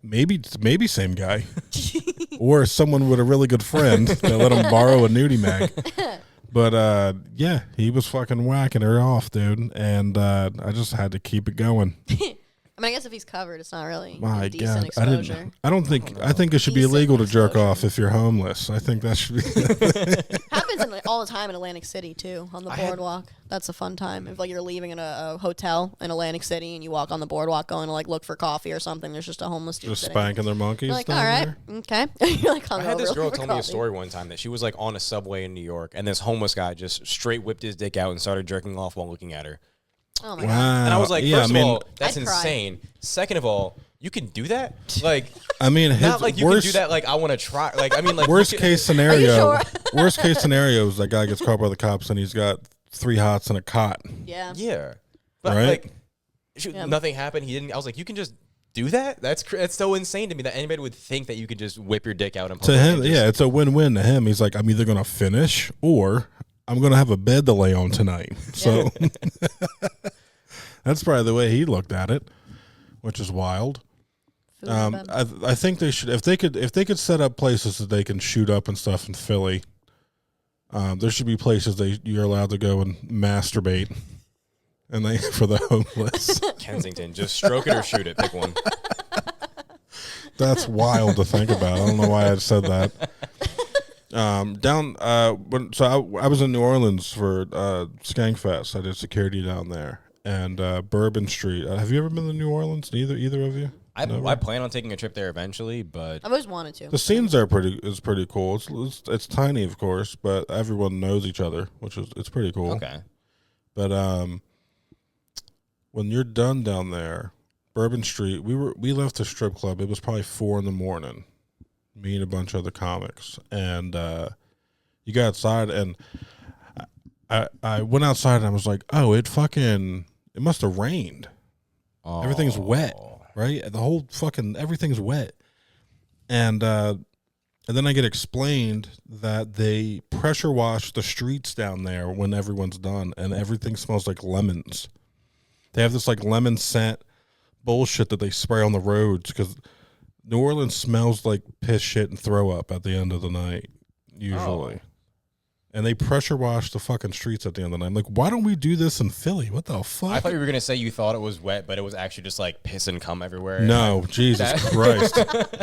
Maybe same guy. Or someone with a really good friend that let him borrow a nudie mag. But, yeah, he was fucking whacking her off, dude. And I just had to keep it going. I mean, I guess if he's covered, it's not really My decent God, exposure. I think it should be Decent illegal to jerk exposure. off if you're homeless. I think that should be. Happens all the time in Atlantic City too, on the boardwalk. That's a fun time. If like you're leaving in a hotel in Atlantic City and you walk on the boardwalk going to like look for coffee or something, there's just a homeless dude Just sitting. spanking their monkeys. You're like, down all right, there. okay. You're like, I had this girl for tell me a coffee. story one time that she was like on a subway in New York, and this homeless guy just straight whipped his dick out and started jerking off while looking at her. Oh my Wow. God. And I was like, Yeah, first of all, that's I'd cry. insane. Second of all, you can do that? Like, I mean, not like you worst, can do that. Like, I want to try. Like, I mean, like, worst you can- case scenario. sure? Worst case scenario is that guy gets caught by the cops and he's got 3 hots and a cot. Yeah. Yeah, but Right? like, Yeah. nothing happened. He didn't. I was like, you can just do that? That's so insane to me that anybody would think that you could just whip your dick out in To public. him, and just- yeah, it's a win-win to him. He's like, I'm either going to finish or I'm going to have a bed to lay on tonight. So that's probably the way he looked at it, which is wild. Food in bed. I think they should, if they could set up places that they can shoot up and stuff in Philly. There should be places you're allowed to go and masturbate, and they for the homeless. Kensington, just stroke it or shoot it. Pick one. That's wild to think about. I don't know why I said that. I was in New Orleans for Skankfest. I did security down there, and Bourbon Street. Have you ever been to New Orleans? Either of you? I plan on taking a trip there eventually, but I've always wanted to. The scenes there is pretty cool. It's tiny, of course, but everyone knows each other, it's pretty cool. okay. But when you're done down there, Bourbon Street, we left the strip club. It was probably 4 in.the.morning. Me and a bunch of other comics, and you got outside, and I went outside, and I was like, oh, it must have rained. Oh. Everything's wet, right? The whole everything's wet, and then I get explained that they pressure wash the streets down there when everyone's done, and everything smells like lemons. They have this like lemon scent bullshit that they spray on the roads because New Orleans smells like piss, shit, and throw up at the end of the night, usually. Oh. And they pressure wash the fucking streets at the end of the night. I'm like, why don't we do this in Philly? What the fuck? I thought you were gonna say you thought it was wet, but it was actually just like piss and cum everywhere. No, Jesus Christ.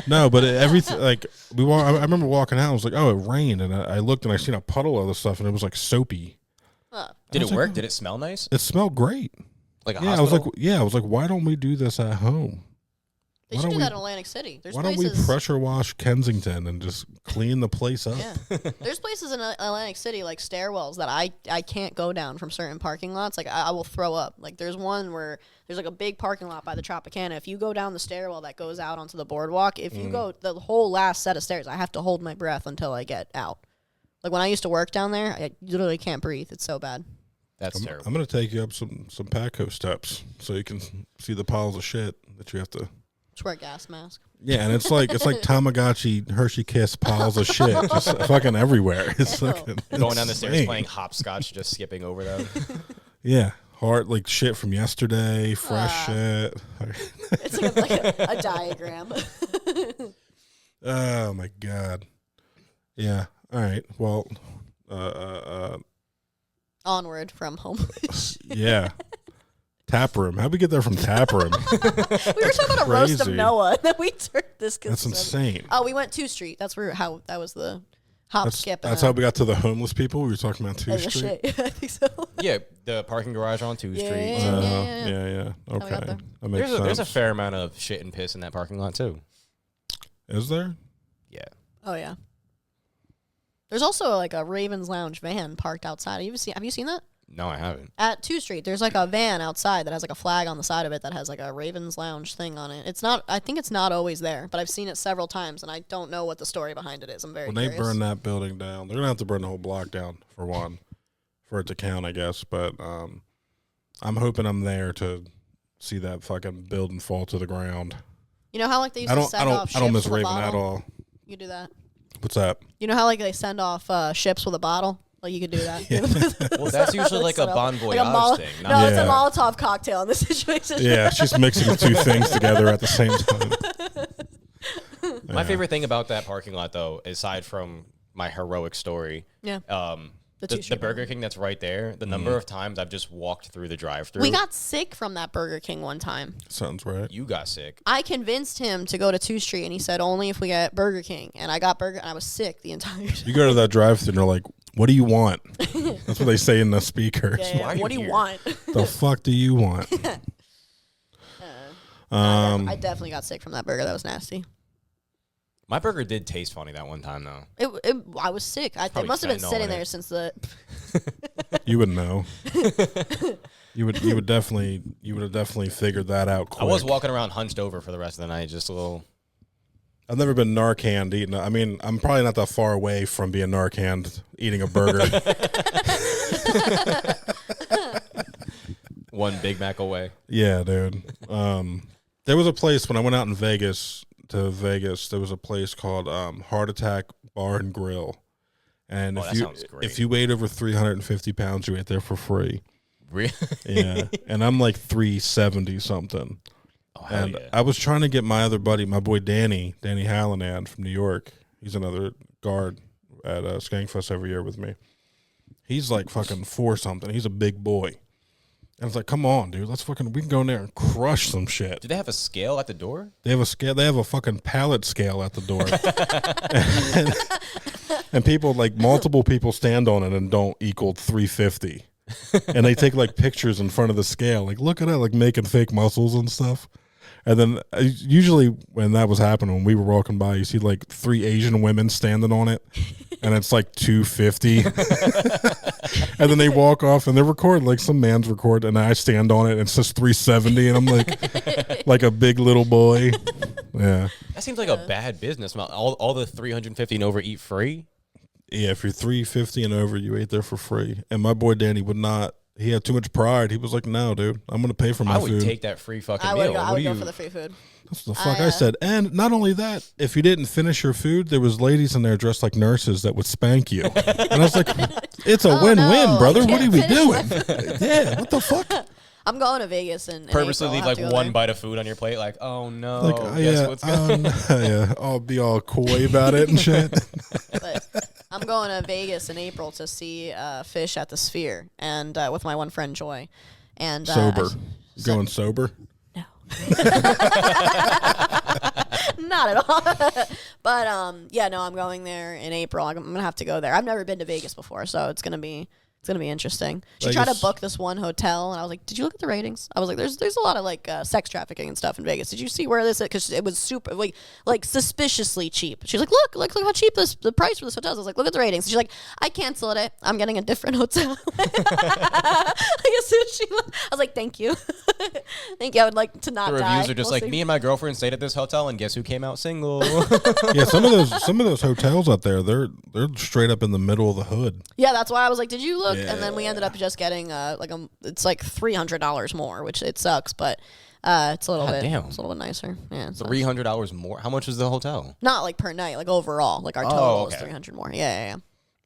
No, but everything, like, I remember walking out, I was like, oh, it rained. And I looked and I seen a puddle of the stuff and it was like soapy. Did it work? Did it smell nice? It smelled great. Like a Yeah, hospital? I was like, why don't we do this at home? They should do that in Atlantic City. There's why don't we pressure wash Kensington and just clean the place up? Yeah. There's places in Atlantic City, like stairwells, that I can't go down from certain parking lots. Like, I will throw up. Like, there's one where there's, like, a big parking lot by the Tropicana. If you go down the stairwell that goes out onto the boardwalk, if you go the whole last set of stairs, I have to hold my breath until I get out. Like, when I used to work down there, I literally can't breathe. It's so bad. That's terrible. I'm going to take you up some Patco steps so you can see the piles of shit that you have to... Just wear a gas mask. Yeah, and it's like Tamagotchi Hershey Kiss piles of shit just fucking everywhere. It's fucking going down the stairs insane. playing hopscotch, just skipping over them. Yeah, hard like shit from yesterday, fresh shit. It's like a diagram. Oh my god. Yeah. All right. Well. Onward from home. Yeah. Tap room. How'd we get there from tap room? We were talking about a roast of Crazy. Noah, and then we turned this. That's insane. Oh, we went 2 Street. That's where that was the hop, skip. That's how we got to the homeless people. We were talking about 2 Street. Shit. I think so. Yeah, the parking garage on 2 Street. Yeah. Okay. That makes sense. There's a fair amount of shit and piss in that parking lot too. Is there? Yeah. Oh yeah. There's also like a Ravens Lounge van parked outside. Have you seen that? No, I haven't. At 2 Street, there's like a van outside that has like a flag on the side of it that has like a Ravens Lounge thing on it. I think it's not always there, but I've seen it several times, and I don't know what the story behind it is. I'm very When curious. they burn that building down, they're going to have to burn the whole block down for one, for it to count, I guess. But I'm hoping I'm there to see that fucking building fall to the ground. You know how like they used to send off ships I don't miss with a Raven bottle? at all. You do that. What's that? You know how like they send off ships with a bottle? Like you could do that. Well, that's usually like a Bon Voyage thing. No, it's a Yeah. Molotov cocktail in this situation. Yeah, she's mixing the two things together at the same time. My favorite thing about that parking lot, though, aside from my heroic story, Yeah. the Burger King that's right there, the number of times I've just walked through the drive-thru. We got sick from that Burger King one time. Sounds right. You got sick. I convinced him to go to 2 Street, and he said only if we get Burger King. And I got burger, and I was sick the entire time. You go to that drive-thru and they're like, "What do you want?" That's what they say in the speakers. Yeah, what do you want? The fuck do you want? I definitely got sick from that burger. That was nasty. My burger did taste funny that one time, though. I was sick. It Probably must have been fentanyl sitting in there it. since the. You would know. You would have definitely figured that out quick. I was walking around hunched over for the rest of the night, just a little. I've never been Narcan eating. I mean, I'm probably not that far away from being Narcan eating a burger. One Big Mac away. Yeah, dude. There was a place when I went out in Vegas. There was a place called Heart Attack Bar and Grill, and Oh, that sounds great. if you weighed over 350 pounds, you ate there for free. Really? Yeah, and I'm like 370 something. Oh, hell And yeah. I was trying to get my other buddy, my boy Danny Hallinan from New York. He's another guard at Skankfest every year with me. He's like fucking 4 something. He's a big boy. And I was like, come on, dude. We can go in there and crush some shit. Do they have a scale at the door? They have a scale. They have a fucking pallet scale at the door. and people, like, multiple people stand on it and don't equal 350. And they take, like, pictures in front of the scale. Like, look at it, like, making fake muscles and stuff. And then usually when that was happening, when we were walking by, you see, like, 3 Asian women standing on it. And it's like 250. And then they walk off and they're recording, like some man's recording, and I stand on it and it's just 370, and I'm like a big little boy. Yeah. That seems like a bad business. All the 350 and over eat free. Yeah, if you're 350 and over, you ate there for free. And my boy Danny would not. He had too much pride. He was like, "No, dude, I'm gonna pay for my I would food." take that free fucking I meal. would What do go you? for the free food. That's the fuck I said. And not only that, if you didn't finish your food, there was ladies in there dressed like nurses that would spank you. And I was like, "It's a win-win, no, brother. I What are can't we finish doing? Yeah, what the fuck?" I'm going to Vegas and Purposely April. leave I'll have like to go one there. bite of food on your plate, like, oh no, Like, guess yeah, what's going yeah, I'll be all coy about it and shit. But I'm going to Vegas in April to see Fish at the Sphere, and with my one friend Joy. And Sober. You going sober? No. Not at all. But yeah, no, I'm going there in April. I'm gonna have to go there. I've never been to Vegas before, so it's gonna be It's gonna be interesting. She tried to book this one hotel, and I was like, "Did you look at the ratings?" I was like, "There's a lot of like sex trafficking and stuff in Vegas. Did you see where this is? Because it was super like suspiciously cheap." She's like, "Look how cheap the price for this hotel is." I was like, "Look at the ratings." She's like, "I canceled it. I'm getting a different hotel." I was like, "Thank you, thank you. I would like to not The die." reviews are just like, me and my girlfriend stayed at this hotel, and guess who came out single? Yeah, some of those hotels out there, they're straight up in the middle of the hood. Yeah, that's why I was like, "Did you look?" Yeah. And then we ended up just getting it's like $300 more, which it sucks, but it's a little God bit damn. it's a little bit nicer. Yeah, it's nice. $300 more. How much was the hotel? Not like per night, like overall, like our total is okay. 300 more. Yeah.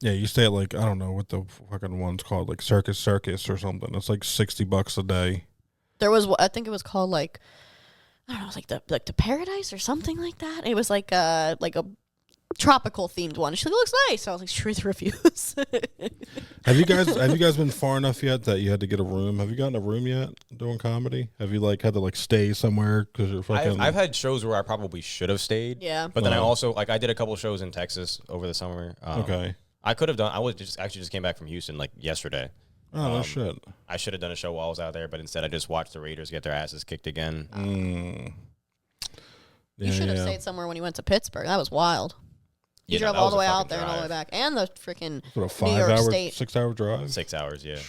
Yeah, you stay at like, I don't know what the fucking one's called, like Circus or something. It's like $60 a day. There was, I think it was called like, I don't know, it was like the Paradise or something like that. It was like a tropical themed one. She's like, "It looks nice." I was like, "Truth reviews." Have you guys been far enough yet that you had to get a room? Have you gotten a room yet doing comedy? Have you like had to like stay somewhere because you're fucking? I've had shows where I probably should have stayed. Yeah. But then I also I did a couple shows in Texas over the summer. Okay. I could have done. I was just came back from Houston like yesterday. Oh no shit. I should have done a show while I was out there, but instead I just watched the Raiders get their asses kicked again. You should have stayed somewhere when you went to Pittsburgh. That was wild. You drove that all was the a way out fucking there and all the way drive. back, and the freaking What, a New York 5 hour, State. 6 hour drive? 6 hours, yeah.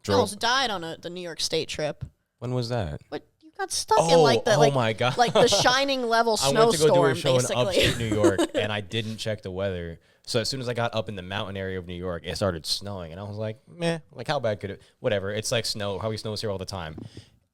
I almost died on the New York State trip. When was that? But you got stuck in like the my God. like the shining level I went to go do snowstorm, a show basically. in upstate New York, and I didn't check the weather. So as soon as I got up in the mountain area of New York, it started snowing, and I was like, meh, like how bad could it? Whatever. It's like snow. How we snows here all the time.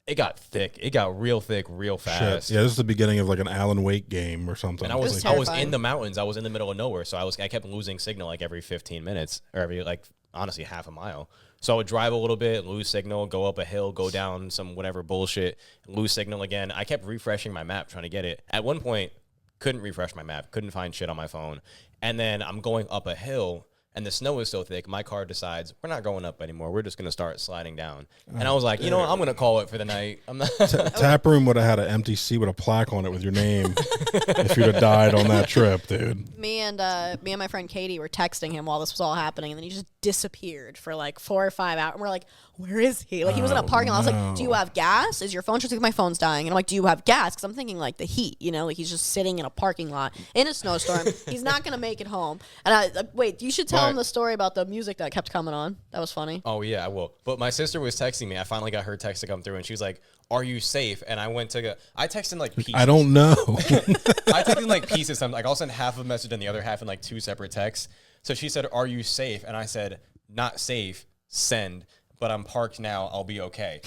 It got thick. It got real thick, real fast. Shit. Yeah, this is the beginning of like an Alan Wake game or something. And I was in the mountains. I was in the middle of nowhere, so I kept losing signal like every 15 minutes, or every honestly half a mile. So I would drive a little bit, lose signal, go up a hill, go down some whatever bullshit, lose signal again. I kept refreshing my map trying to get it. At one point, couldn't refresh my map, couldn't find shit on my phone. And then I'm going up a hill, and the snow is so thick, my car decides, we're not going up anymore. We're just going to start sliding down. And I was like, you know what? I'm going to call it for the night. I'm not. Taproom would have had an empty seat with a plaque on it with your name if you'd have died on that trip, dude. Me and my friend Katie were texting him while this was all happening, and then he just disappeared for like 4 or 5 hours. And we're like, "Where is he?" Like he was in a parking lot. I was like, "Do you have gas? Is your phone?" She's like, "My phone's dying." And I'm like, "Do you have gas?" Because I'm thinking like the heat, like he's just sitting in a parking lot in a snowstorm. He's not gonna make it home. And wait, you should tell him the story about the music that kept coming on. That was funny. Oh yeah, I will. But my sister was texting me. I finally got her text to come through, and she was like, "Are you safe?" And I went to go. I texted in like pieces. I don't know. I texted in like pieces. I'm like, I'll send half of a message and the other half in like 2 separate texts. So she said, "Are you safe?" And I said, "Not safe. Send. But I'm parked now. I'll be okay."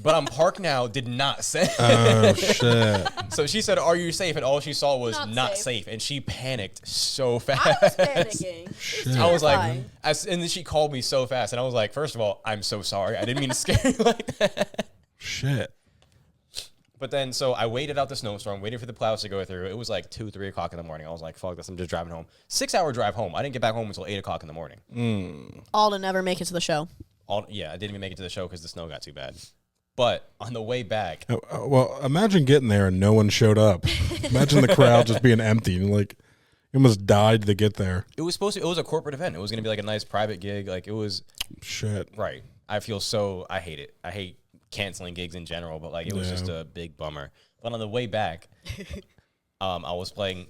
But I'm parked now did not send. Oh shit. So she said, "Are you safe?" And all she saw was not safe. And she panicked so fast. I was panicking. Shit. I was like, and then she called me so fast, and I was like, first of all, I'm so sorry. I didn't mean to scare you like that. Shit. But then, so I waited out the snowstorm, waiting for the plows to go through. It was like 2, 3 o'clock in the morning. I was like, fuck this, I'm just driving home. 6 hour drive home. I didn't get back home until 8 o'clock in the morning. All to never make it to the show. Yeah, I didn't even make it to the show because the snow got too bad. But on the way back, Well, imagine getting there and no one showed up. Imagine the crowd just being empty and like you almost died to get there. it was a corporate event. It was going to be like a nice private gig. Like it was, Shit. right. I hate it. I hate canceling gigs in general, but like it was just a big bummer. But on the way back, I was playing,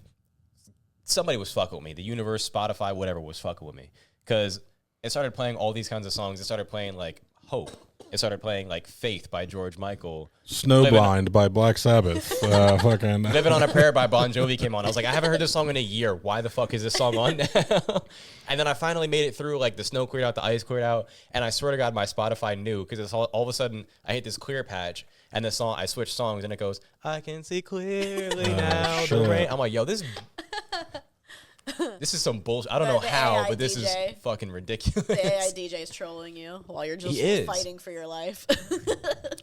somebody was fucking with me. The universe, Spotify, whatever was fucking with me. Because it started playing all these kinds of songs. It started playing like Hope. It started playing like Faith by George Michael. Snowblind by Black Sabbath. Fucking Living on a Prayer by Bon Jovi came on. I was like, I haven't heard this song in a year. Why the fuck is this song on now? And then I finally made it through, like the snow cleared out, the ice cleared out. And I swear to God, my Spotify knew because all of a sudden I hit this clear patch and the song, I switched songs and it goes, I can see clearly now the shit. rain. I'm like, yo, this is some bullshit. I don't know The how, AI but this is DJ. fucking ridiculous. The AI DJ is trolling you while you're just He is. fighting for your life.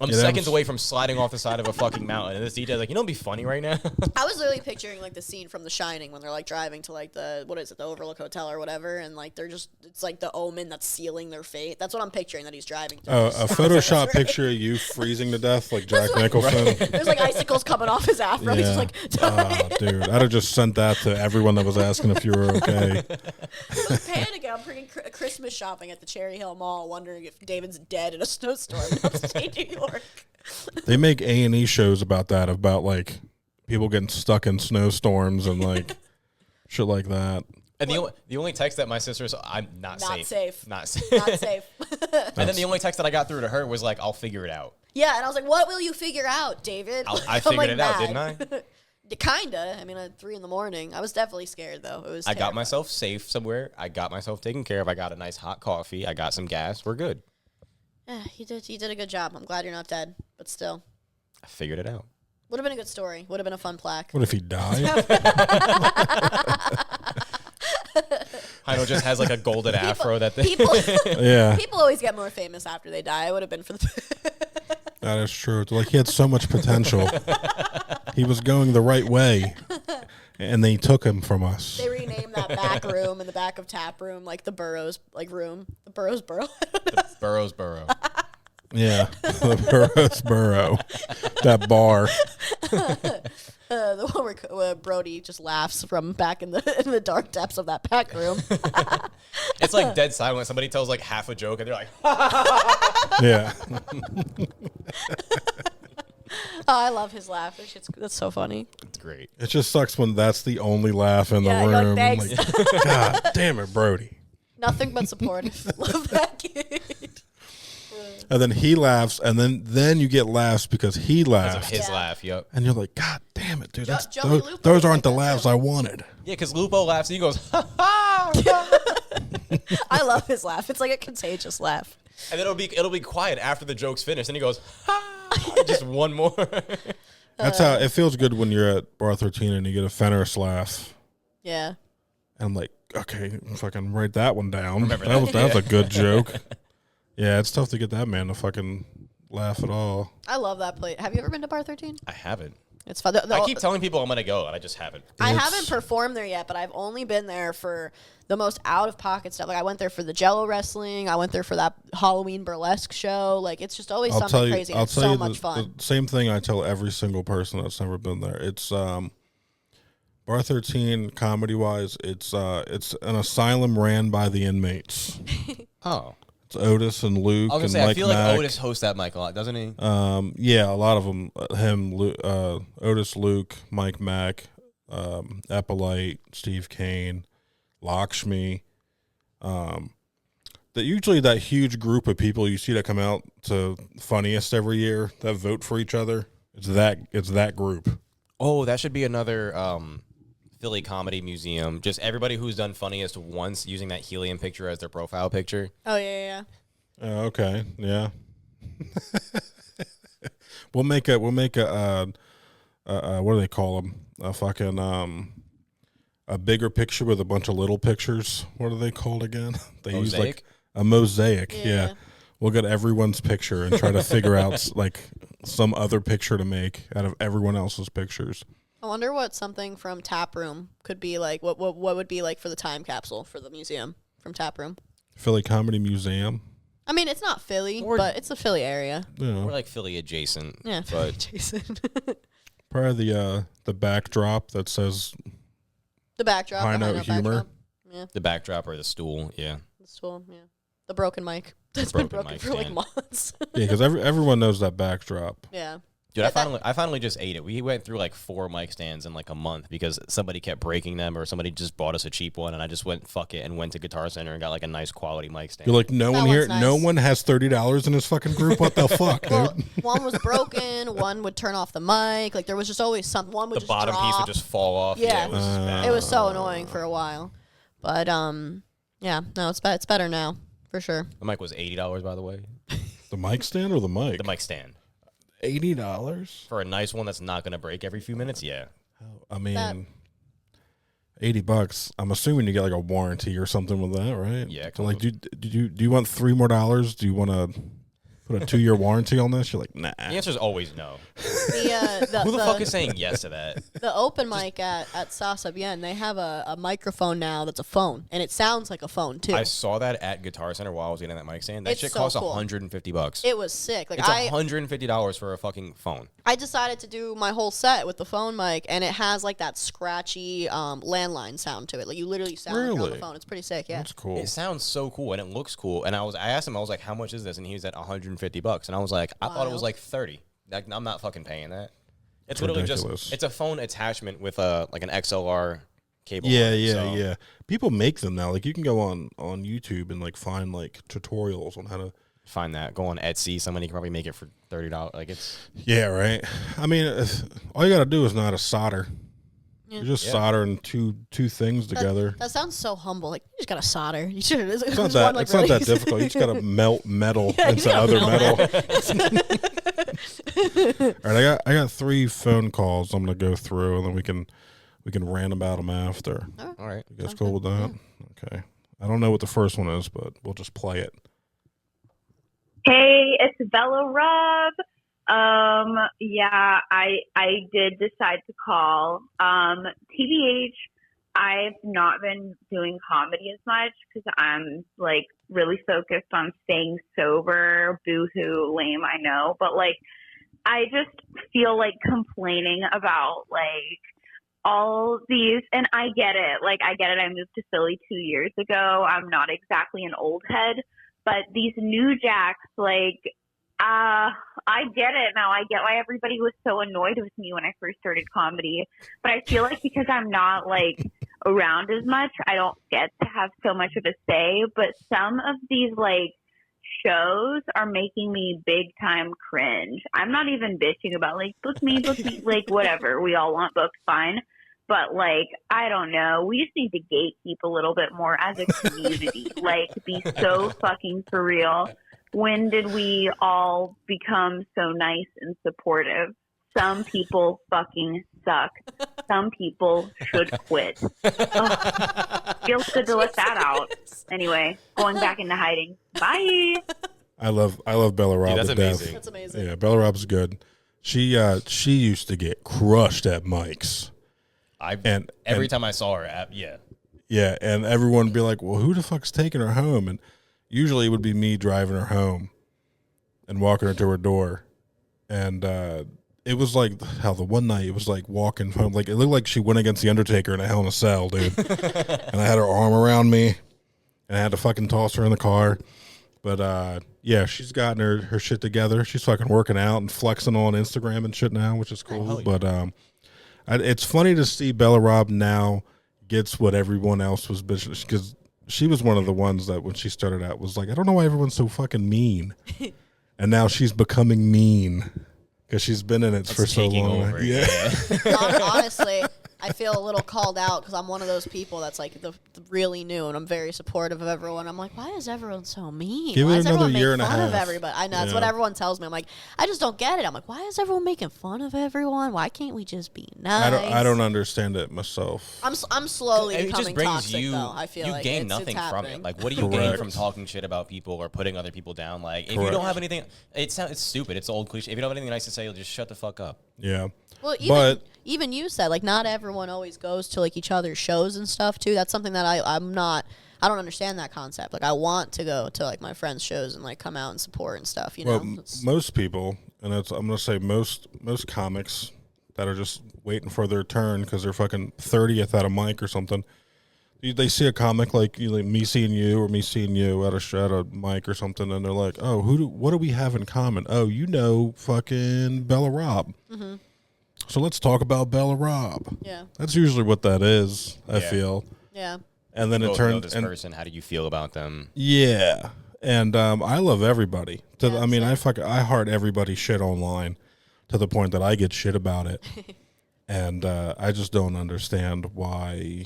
I'm seconds away from sliding off the side of a fucking mountain. And this DJ's like, you know what'd be funny right now? I was literally picturing like the scene from The Shining when they're like driving to like the Overlook Hotel or whatever, and like it's like the omen that's sealing their fate. That's what I'm picturing that he's driving through. a Photoshop picture of you freezing to death like Jack Nicholson. There's like icicles coming off his afro. He's just like, Oh, dude, I'd have just sent that to everyone that was asking asking if you were okay. I was panicking. I'm freaking Christmas shopping at the Cherry Hill Mall, wondering if David's dead in a snowstorm in upstate New York. They make A&E shows about that, about like people getting stuck in snowstorms and like shit like that. And the only text that my sister's, I'm not safe. Not safe. And then the only text that I got through to her was like, I'll figure it out. Yeah, and I was like, what will you figure out, David? I figured it out, didn't I? Kinda. I mean, at 3 a.m. I was definitely scared, though. It was. I got myself safe somewhere. I got myself taken care of. I got a nice hot coffee. I got some gas. We're good. Yeah, you did a good job. I'm glad you're not dead, but still. I figured it out. Would have been a good story. Would have been a fun plaque. What if he died? Heino just has like a golden afro that they... People always get more famous after they die. It would have been for the... That is true. Like, he had so much potential. He was going the right way, and they took him from us. They renamed that back room in the back of Tap Room, like the Burrows, like room. The Burrows Burrow. The Burrows Burrow. Yeah, the Burrows Burrow. That bar. The one where Brody just laughs from back in the dark depths of that back room. It's like dead silent. Somebody tells like half a joke, and they're like, Yeah. Oh, I love his laugh. That's so funny. it's great. It just sucks when that's the only laugh in the Yeah, you're like, room. "Thanks." Like, God damn it, Brody. Nothing but supportive. Love that kid. And then he laughs, and then you get laughs because he Because of laughs. his Yeah. laugh, yep. And you're like, God damn it, dude. Joey Lupo Those was aren't like the that, laughs too. I wanted. Yeah, because Lupo laughs, and he goes, ha ha! I love his laugh. It's like a contagious laugh. And then it'll be quiet after the joke's finished, and he goes, ha! Just one more. That's how it feels good when you're at Bar 13 and you get a Fenris laugh. Yeah. And I'm like, okay, fucking write that one down. Remember That that. was a good joke. Yeah, it's tough to get that man to fucking laugh at all. I love that place. Have you ever been to Bar 13? I haven't. It's fun. I keep telling people I'm going to go, and I just haven't. I It's- haven't performed there yet, but I've only been there for the most out-of-pocket stuff. Like, I went there for the Jello wrestling. I went there for that Halloween burlesque show. Like, it's just always something crazy. And it's so much fun. The same thing I tell every single person that's never been there. It's Bar 13 comedy-wise, it's an asylum ran by the inmates. Oh. It's Otis and Luke I was going and to say, Mike I feel Mack. like Otis hosts that mic a lot, doesn't he? Yeah, a lot of them. Otis, Luke, Mike Mack, Eppolite, Steve Kane, Lakshmi. That usually that huge group of people you see that come out to Funniest every year that vote for each other. It's that group. Oh, that should be another Philly Comedy Museum. Just everybody who's done Funniest once using that helium picture as their profile picture. Oh, yeah. Okay, yeah. we'll make a what do they call them? A fucking a bigger picture with a bunch of little pictures. What are they called again? They use like a mosaic. Yeah. We'll get everyone's picture and try to figure out like some other picture to make out of everyone else's pictures. I wonder what something from Tap Room could be like. What would be like for the time capsule for the museum from Tap Room? Philly Comedy Museum. I mean, it's not Philly, but it's a Philly area. Yeah. We're like Philly adjacent. Yeah, But Jason. Probably the backdrop that says The backdrop. High the note humor. backdrop. Yeah, the backdrop or the stool, yeah. the stool. Yeah, the broken mic. That's been broken broken mic for like stand. months. yeah, because everyone knows that backdrop. Yeah. Dude, Yeah, I finally just ate it. We went through like 4 mic stands in like a month because somebody kept breaking them or somebody just bought us a cheap one, and I just went fuck it and went to Guitar Center and got like a nice quality mic stand. You're like, no That one here, one's no nice. one has $30 in his fucking group. What the fuck, dude? Well, one was broken. One would turn off the mic. Like there was just always something. One would the just bottom piece drop. would just fall off. Yeah. It was just bad. It was so annoying for a while, but yeah, no, it's it's better now for sure. The mic was $80, by the way. The mic stand or the mic? The mic stand. $80. For a nice one that's not going to break every few minutes, yeah. I mean, That- $80. I'm assuming you get like a warranty or something with that, right? Yeah, So like, do you want $3 more? Do you want to put a 2-year warranty on this? You're like, nah. The answer is always no. The Who the fuck is saying yes to that? the open mic at Sasa Bien? They have a microphone now that's a phone, and it sounds like a phone too. I saw that at Guitar Center while I was getting that mic stand. That It's shit so costs cool. $150. It was sick. Like It's $150 for a fucking phone. I decided to do my whole set with the phone mic, and it has like that scratchy landline sound to it. Like you literally sound like you're on the phone. It's pretty sick. Yeah, That's cool. It sounds so cool and it looks cool. And I asked him, I was like, how much is this? And he was at $150. And I was like, I thought it was like 30. Like, I'm not fucking paying that. It's literally ridiculous. just, it's a phone attachment with like an XLR cable. Yeah. People make them now. Like you can go on YouTube and like find like tutorials on how to find that. Go on Etsy. Somebody can probably make it for $30. Like it's. Yeah, right. I mean, all you got to do is know how to solder. Yeah. You're just soldering two things together. That sounds so humble. Like you just gotta solder. You should. It's not that difficult. You just gotta melt metal into other metal. All right, I got 3 phone calls. I'm gonna go through, and then we can rant about them after. All right. You guys cool with that? Yeah. Okay. I don't know what the first one is, but we'll just play it. Hey, it's Bella Rub. Yeah, I did decide to call. TBH, I've not been doing comedy as much because I'm like really focused on staying sober. Boo-hoo, lame, I know. But like, I just feel like complaining about like all these, and I get it. Like, I get it. I moved to Philly 2 years ago. I'm not exactly an old head, but these new jacks, like, I get it now. I get why everybody was so annoyed with me when I first started comedy. But I feel like because I'm not like around as much, I don't get to have so much of a say. But some of these like shows are making me big time cringe. I'm not even bitching about like book me, like whatever. We all want books, fine. But like, I don't know. We just need to gatekeep a little bit more as a community. Like, be so fucking for real. When did we all become so nice and supportive? Some people fucking suck. Some people should quit. Ugh. Feels good to let that out. Anyway, going back into hiding. Bye. I love Bella Rob. That's amazing. That's amazing. Yeah, Bella Rob's good. She used to get crushed at mics. Every time I saw her, yeah. Yeah, and everyone would be like, well, who the fuck's taking her home? And usually it would be me driving her home and walking her to her door. And it was like how the one night it was like walking home. Like it looked like she went against The Undertaker in a Hell in a Cell, dude. And I had her arm around me and I had to fucking toss her in the car. But yeah, she's gotten her shit together. She's fucking working out and flexing on Instagram and shit now, which is cool. But it's funny to see Bella Rob now gets what everyone else was bitching, because she was one of the ones that when she started out was like, I don't know why everyone's so fucking mean. And now she's becoming mean because she's been in it for so long. Over, yeah. Honestly, I feel a little called out because I'm one of those people that's like the really new, and I'm very supportive of everyone. I'm like, why is everyone so mean? Give why it does another everyone year make and a fun of half. everybody? I know that's what everyone tells me. I'm like, I just don't get it. I'm like, why is everyone making fun of everyone? Why can't we just be nice? I don't understand it myself. I'm slowly It just becoming brings toxic, you. though. I feel you like gain it's nothing from happening. it. Like, what do you gain Correct. from talking shit about people or putting other people down? Like, if you Correct. don't have anything, it's stupid. It's old cliche. If you don't have anything nice to say, you'll just shut the fuck up. Yeah. Well, even you said, like, not everyone always goes to, like, each other's shows and stuff, too. That's something that I don't understand that concept. Like, I want to go to, like, my friends' shows and, like, come out and support and stuff, you know? Most people, and I'm going to say most comics that are just waiting for their turn because they're fucking 30th at a mic or something, they see a comic like me seeing you or me seeing you at a mic or something, and they're like, oh, what do we have in common? Oh, you know fucking Bella Rob. Mm-hmm. So let's talk about Bella Rob. Yeah. That's usually what that is, I feel. Yeah. And then You it both turns... know this person. How do you feel about them? Yeah. And I love everybody. I heart everybody's shit online to the point that I get shit about it. And I just don't understand why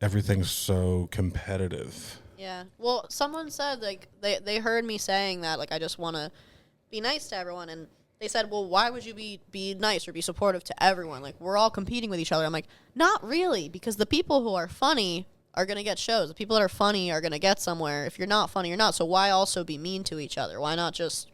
everything's so competitive. Yeah. Well, someone said, like, they heard me saying that, like, I just want to be nice to everyone, and they said, well, why would you be nice or be supportive to everyone? Like, we're all competing with each other. I'm like, not really, because the people who are funny are going to get shows. The people that are funny are going to get somewhere. If you're not funny, you're not. So why also be mean to each other? Why not just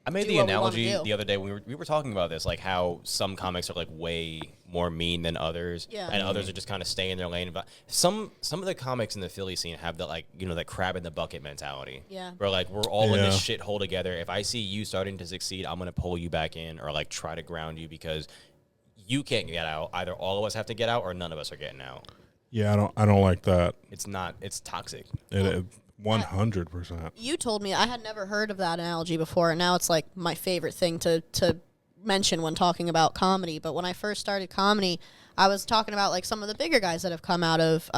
I made do the what we wanna analogy do. the other day when we were talking about this, like how some comics are like way more mean than others, Yeah. and others are just kind of stay in their lane. But some of the comics in the Philly scene have that, like, you know, that crab in the bucket mentality. Yeah. Where like we're all in this Yeah. shithole together. If I see you starting to succeed, I'm gonna pull you back in or like try to ground you because you can't get out. Either all of us have to get out or none of us are getting out. Yeah, I don't like that. It's toxic. 100%. You told me I had never heard of that analogy before, and now it's like my favorite thing to mention when talking about comedy. But when I first started comedy, I was talking about like some of the bigger guys that have come out of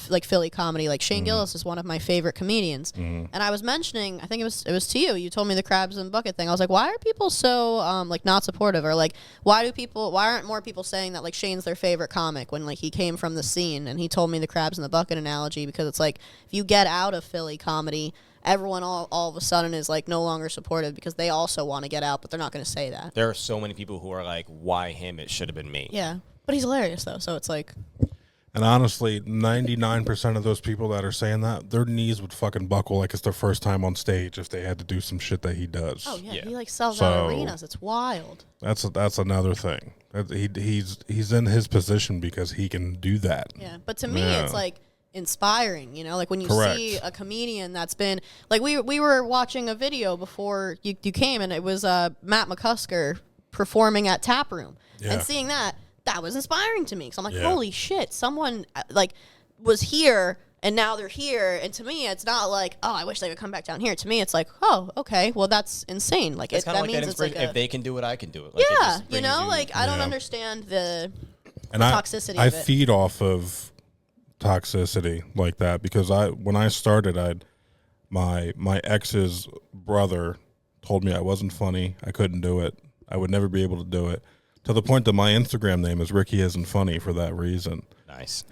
like Philly comedy. Like Shane Gillis is one of my favorite comedians, and I was mentioning, I think it was to you. You told me the crabs and bucket thing. I was like, why are people so like not supportive, or like why aren't more people saying that like Shane's their favorite comic when like he came from the scene? And he told me the crabs and the bucket analogy because it's like if you get out of Philly comedy, everyone all of a sudden is like no longer supportive because they also want to get out, but they're not going to say that. There are so many people who are like, why him? It should have been me. Yeah. But he's hilarious, though, so it's like... And honestly, 99% of those people that are saying that, their knees would fucking buckle like it's their first time on stage if they had to do some shit that he does. Oh, yeah, Yeah. he, like, sells So- out arenas. It's wild. That's another thing. He's in his position because he can do that. Yeah, but to me, Yeah. it's, like, inspiring, you know? Like, when you Correct. see a comedian that's been... Like, we were watching a video before you came, and it was Matt McCusker performing at Tap Room. Yeah. And seeing that was inspiring to me. So I'm like, Yeah. holy shit, someone, like, was here... And now they're here, and to me, it's not like, oh, I wish they would come back down here. To me, it's like, oh, okay, well, that's insane. Like, It's kind of that like that means it's like inspiration. a, If they can do it, I can do it. Like, it yeah, just you brings know, like I don't Yeah. understand the And toxicity I of it. feed off of toxicity like that because when I started, my ex's brother told me I wasn't funny, I couldn't do it, I would never be able to do it, to the point that my Instagram name is Ricky Isn't Funny for that reason. Nice.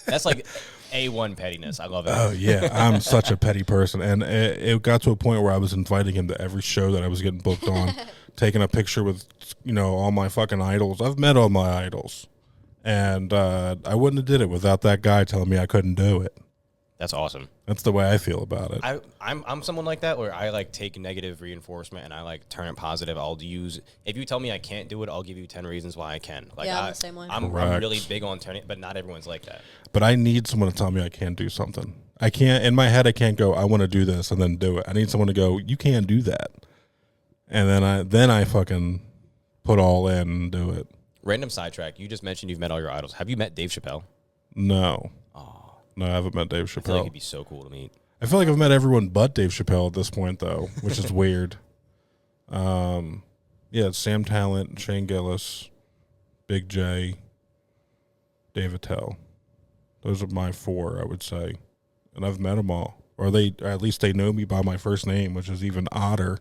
That's like A1 pettiness. I love it. Oh yeah, I'm such a petty person, and it got to a point where I was inviting him to every show that I was getting booked on, taking a picture with all my fucking idols. I've met all my idols, and I wouldn't have did it without that guy telling me I couldn't do it. That's awesome. That's the way I feel about it. I'm someone like that where I like take negative reinforcement and I like turn it positive. If you tell me I can't do it, I'll give you 10 reasons why I can. Like, Yeah, I'm the same way. I'm Correct. really big on turning, but not everyone's like that. But I need someone to tell me I can't do something. I can't, in my head, I can't go, I want to do this and then do it. I need someone to go, you can't do that. And then I fucking put all in and do it. Random sidetrack. You just mentioned you've met all your idols. Have you met Dave Chappelle? No. Oh, No, I haven't met Dave I feel like Chappelle. it'd be so cool to meet. I feel like I've met everyone but Dave Chappelle at this point, though, which is weird. Yeah, it's Sam Talent, Shane Gillis, Big J, Dave Attell. Those are my 4, I would say. And I've met them all. Or at least they know me by my first name, which is even odder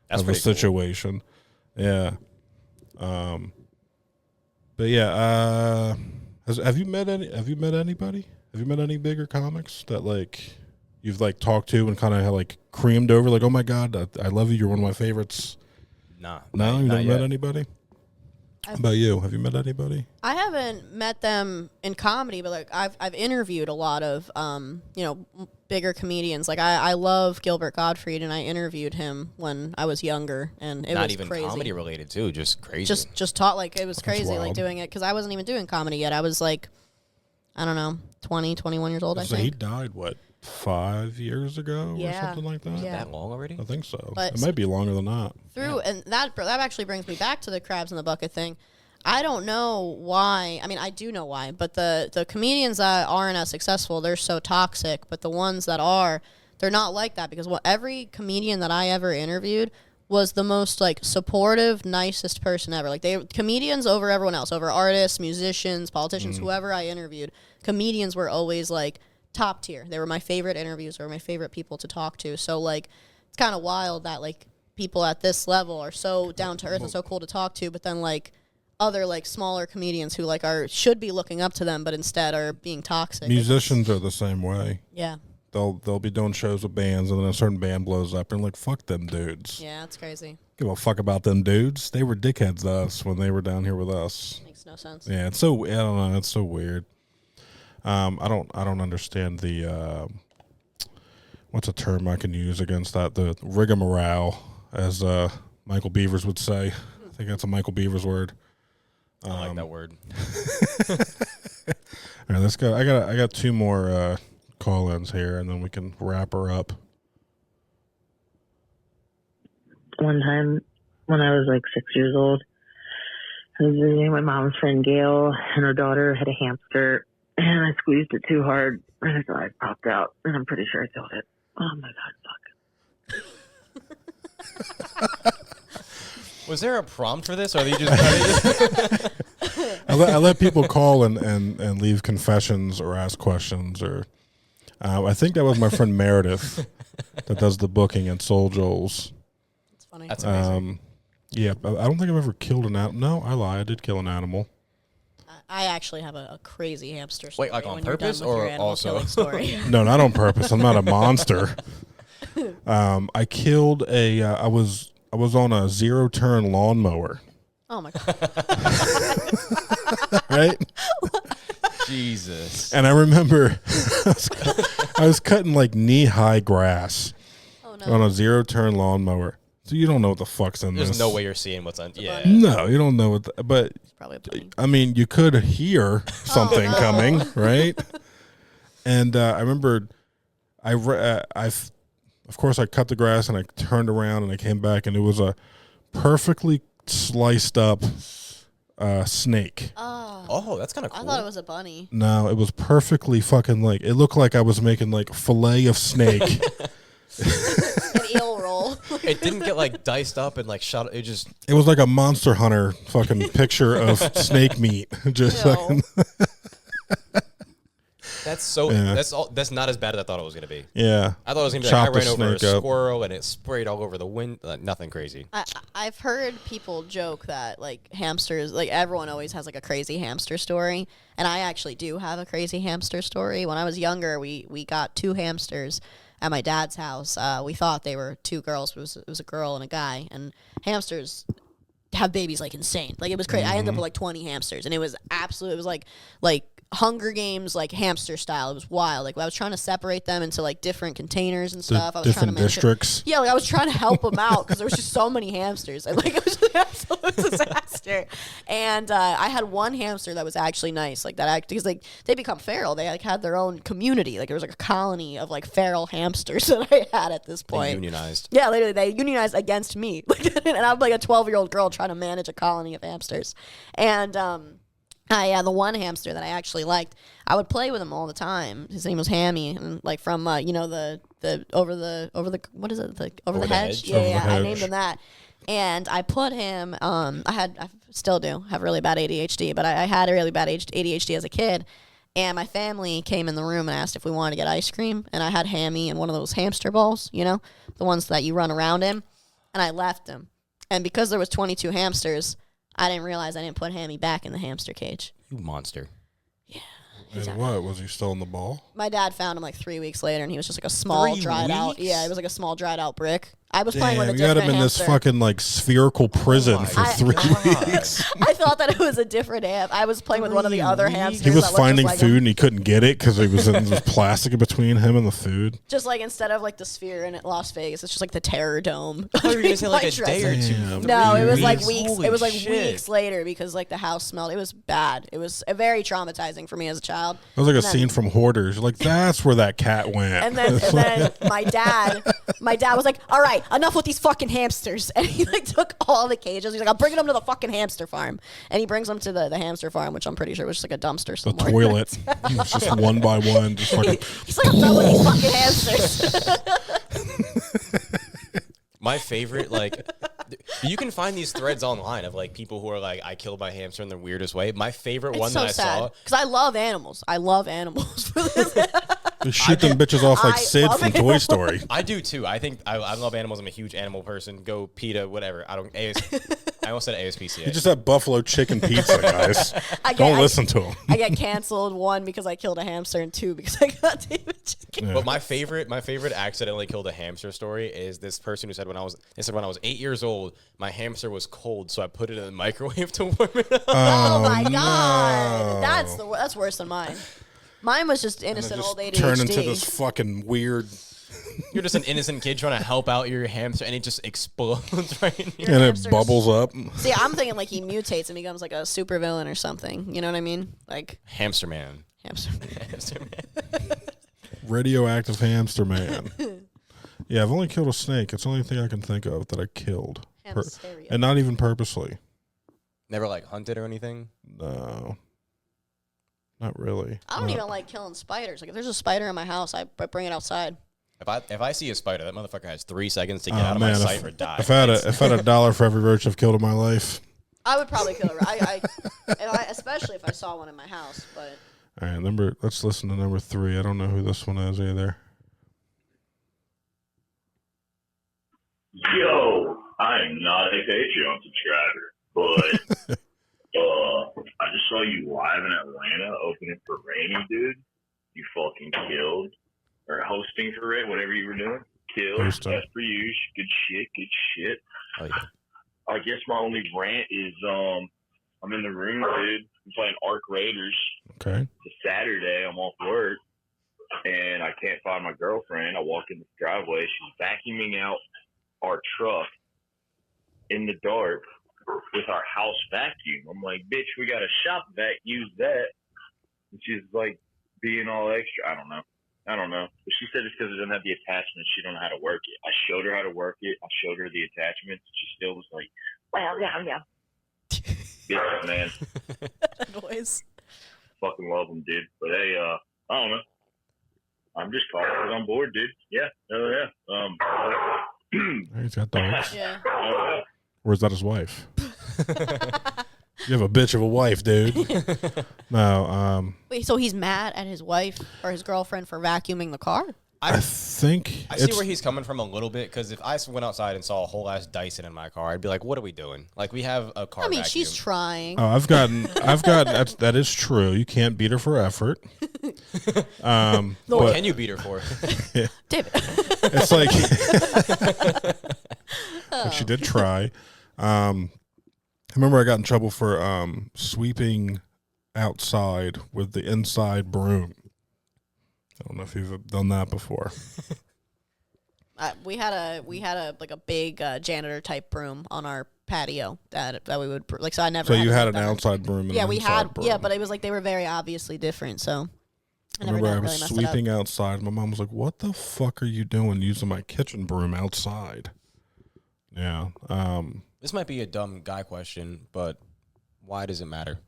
That's of a pretty cool. situation. Yeah. But yeah, have you met anybody? Have you met any bigger comics that like you've like talked to and kind of like creamed over? Like, oh my god, I love you. You're one of my favorites. Nah. No, you not never yet. met anybody. How about you? Have you met anybody? I haven't met them in comedy, but like I've interviewed a lot of bigger comedians. Like I love Gilbert Gottfried, and I interviewed him when I was younger, and it Not was even crazy. comedy related too, just crazy. Just taught, like, it was crazy, like wild. doing it because I wasn't even doing comedy yet. I was like, I don't know, 20, 21 years old, I So he think. died 5 years ago or Yeah. something like that. Yeah. that long already? I think so. But- It might be longer than that. And that actually brings me back to the crabs in the bucket thing. I don't know why. I mean, I do know why, but the comedians that aren't as successful, they're so toxic. But the ones that are, they're not like that because every comedian that I ever interviewed was the most like supportive, nicest person ever. Like comedians over everyone else, over artists, musicians, politicians, whoever I interviewed. Comedians were always like top tier. They were my favorite interviews or my favorite people to talk to. So like, it's kind of wild that like people at this level are so down to earth and so cool to talk to, but then like other like smaller comedians who like should be looking up to them, but instead are being toxic. Musicians are the same way. Yeah. They'll be doing shows with bands, and then a certain band blows up, and like, fuck them dudes. Yeah, that's crazy. Give a fuck about them dudes. They were dickheads to us when they were down here with us. Makes no sense. Yeah, it's so, I don't know, it's so weird. I don't understand the what's a term I can use against that? The rigmarole, as Michael Beavers would say. I think that's a Michael Beavers word. I like that word. All right, let's go. I got 2 more call-ins here, and then we can wrap her up. One time when I was like 6 years old, I was visiting my mom's friend Gail, and her daughter had a hamster, and I squeezed it too hard, and its eye popped out, and I'm pretty sure I killed it. Oh my God, fuck. Was there a prompt for this, or are you just? I let people call and leave confessions or ask questions, or I think that was my friend Meredith that does the booking at Soul Joel's. That's funny. That's amazing. Yeah, I don't think I've ever killed an animal. No, I lie. I did kill an animal. I actually have a crazy hamster story. Wait, like on when you're purpose done with your or animal also? killing story. No, not on purpose. I'm not a monster. I killed I was on a 0-turn lawnmower. Oh my God. Right? Jesus. And I remember I was cutting like knee-high grass on a 0-turn lawnmower. So you don't know what the fuck's in this. There's no way you're seeing what's on. Yeah. No, you don't know what. But It's probably a plane. I mean, you could hear something coming, right? And I remember, of course, I cut the grass and I turned around and I came back and it was a perfectly sliced up snake. Oh, that's kind of cool. I thought it was a bunny. No, it was perfectly fucking like, it looked like I was making like fillet of snake. An eel roll. It didn't get like diced up and like shot. It just. It was like a Monster Hunter fucking picture of snake meat. Just No. fucking. That's so. Yeah. That's not as bad as I thought it was gonna be. Yeah. I thought it was gonna be Chop like I the ran over a snake up. squirrel and it sprayed all over the wind. Nothing crazy. I've heard people joke that like hamsters, like everyone always has like a crazy hamster story, and I actually do have a crazy hamster story. When I was younger, we got 2 hamsters at my dad's house. We thought they were 2 girls. It was a girl and a guy, and hamsters have babies like insane. Like it was crazy. I ended up with like 20 hamsters, and it was absolute. It was like Hunger Games, like hamster style. It was wild. Like I was trying to separate them into like different containers and stuff. I was Different trying to manage it. districts. Yeah, like I was trying to help them out because there was just so many hamsters, and like it was an absolute disaster. And I had one hamster that was actually nice, like that, because like they become feral. They like had their own community. Like there was like a colony of like feral hamsters that I had at this They point. unionized. Yeah, literally, they unionized against me, and I'm like a 12-year-old girl trying to manage a colony of hamsters. And the one hamster that I actually liked, I would play with him all the time. His name was Hammy, and like from the over the what is it, the over the hedge? Over the Yeah, I hedge. named him that. And I put him. I still do have really bad ADHD, but I had a really bad ADHD as a kid. And my family came in the room and asked if we wanted to get ice cream, and I had Hammy in one of those hamster balls, the ones that you run around in, and I left him. And because there was 22 hamsters, I didn't realize I didn't put Hammy back in the hamster cage. You monster. And what? Was he still in the ball? My dad found him like 3 weeks later, and he was just like a small 3 dried out. weeks? Yeah, it was like a small dried out brick. I was playing with a Damn, you had different him in hamster. this fucking like spherical prison my for God. 3 weeks. I thought that it was a different I was playing with one of the other hamsters. He was that looked finding just like food him. and he couldn't get it because there was plastic in between him and the food. Just like instead of like the Sphere in Las Vegas, it's just like the Terror Dome. I thought you were gonna say like My a day dresser. or two. Damn. No, it was like Holy weeks. It was like shit. weeks later because like the house smelled. It was bad. It was very traumatizing for me as a child. It was like a And then- scene from Hoarders. You're like, that's where that cat went. And then my dad was like, "All right, enough with these fucking hamsters." And he like took all the cages. He's like, "I'm bringing them to the fucking hamster farm." And he brings them to the hamster farm, which I'm pretty sure was just like a dumpster the somewhere. toilet. It was just one by one. Just fucking. He's like, "I'm done with these fucking hamsters." My favorite, like, you can find these threads online of like people who are like, I killed my hamster in the weirdest way. My favorite one It's so that I sad saw. because I love animals. I love animals. For this. Just shoot them bitches off like I Sid love from it. Toy Story. I do too. I think I love animals. I'm a huge animal person. Go PETA, whatever. I almost said ASPCA. You just have buffalo chicken pizza, guys. I Don't listen to him. I get canceled, 1 because I killed a hamster, and 2 because I got David Chicken. Yeah. But my favorite accidentally killed a hamster story is this person who said when I was 8 years old, my hamster was cold, so I put it in the microwave to warm it up. Oh my no. god, that's worse than mine. Mine was just And it innocent just old ADHD. turn into this fucking weird You're just an innocent kid trying to help out your hamster, and it just explodes right in your And it hamster's- bubbles up. See, I'm thinking like he mutates and becomes like a supervillain or something. You know what I mean? Like hamster man. hamster. Hamster man. Radioactive hamster man. Yeah, I've only killed a snake. It's the only thing I can think of that I killed. Hamsteria. And not even purposely. Never like hunted or anything. No. Not really. I don't even like killing spiders. Like if there's a spider in my house, I bring it outside. If I see a spider, that motherfucker has 3 seconds to get out of my sight or die. If I had $1 for every roach I've killed in my life. I would probably kill it. Especially if I saw one in my house. But All right, let's listen to number 3. I don't know who this one is either. Yo, I am not a Patreon subscriber, but I just saw you live in Atlanta opening for Rainy, dude. You fucking killed. Or hosting for it, whatever you were doing. Killed. Hosting. That's for you. Good shit. Oh, yeah. I guess my only rant is I'm in the room, dude. I'm playing Arc Raiders. Okay. It's a Saturday. I'm off work. And I can't find my girlfriend. I walk in the driveway. She's vacuuming out our truck in the dark with our house vacuum. I'm like, bitch, we got a shop vac. Use that. And she's like being all extra. I don't know. But she said it's because it doesn't have the attachments. She don't know how to work it. I showed her how to work it. I showed her the attachments. She still was like, well, yeah. Bitch, man. noise. Fucking love them, dude. But hey, I don't know. I'm just caught on board, dude. Yeah. Oh, yeah. He's got dogs. Yeah. Or is that his wife? You have a bitch of a wife, dude. No, Wait, so he's mad at his wife or his girlfriend for vacuuming the car? I think I see where he's coming from a little bit, because if I went outside and saw a whole ass Dyson in my car, I'd be like, "What are we doing? Like, we have a car." I mean, vacuum. she's trying. Oh, I've gotten that is true. You can't beat her for effort. What can you beat her for? David. It's like she did try. I remember I got in trouble for sweeping outside with the inside broom. I don't know if you've done that before. We had a like a big janitor type broom on our patio that we would like. So I never. So had you to had do an that. outside broom and Yeah, an we inside had. broom. Yeah, but it was like they were very obviously different. So I never remember I really was messed it sweeping up. outside. My mom was like, "What the fuck are you doing using my kitchen broom outside?" Yeah. This might be a dumb guy question, but why does it matter?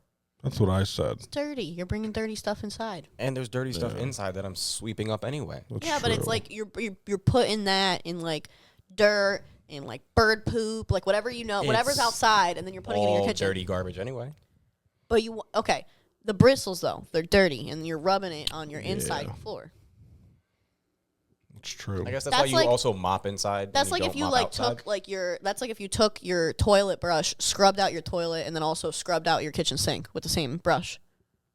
That's what I said. It's dirty. You're bringing dirty stuff inside. And there's dirty stuff inside that I'm sweeping up anyway. That's Yeah, but it's true. like you're putting that in like dirt and like bird poop, like whatever whatever's It's outside, and then you're putting it in your All kitchen. dirty garbage anyway. But the bristles though, they're dirty, and you're rubbing it on your inside Yeah. floor. It's true. I guess that's That's why you like- also mop inside. That's and like don't if you mop like outside. took like your that's like if you took your toilet brush, scrubbed out your toilet, and then also scrubbed out your kitchen sink with the same brush.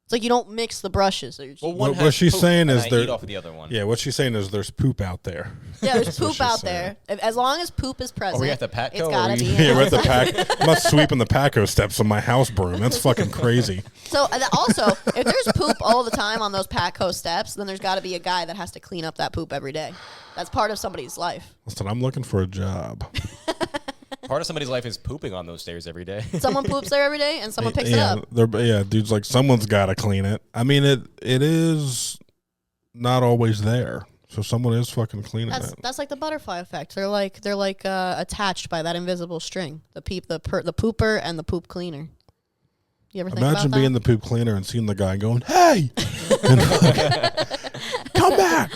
It's like you don't mix the brushes. They're just- Well, one What has she's poop, saying and is I there- eat off of the other one. Yeah, what she's saying is there's poop out there. yeah, there's That's what poop she's out saying. there. As long as poop is present, we at the Patco, it's or gotta we- be. Yeah, we're at the outside. pack. I'm not sweeping the Patco steps on my house broom. That's fucking crazy. So also, if there's poop all the time on those Patco steps, then there's got to be a guy that has to clean up that poop every day. That's part of somebody's life. Listen, I'm looking for a job. Part of somebody's life is pooping on those stairs every day. Someone poops there every day, and someone picks it yeah, up. yeah, dude's like, someone's got to clean it. I mean, it is not always there, so someone is fucking cleaning it. That's like the butterfly effect. They're like attached by that invisible string. The pooper and the poop cleaner. You ever think Imagine about being that? the poop cleaner and seeing the guy going, "Hey, and come back!"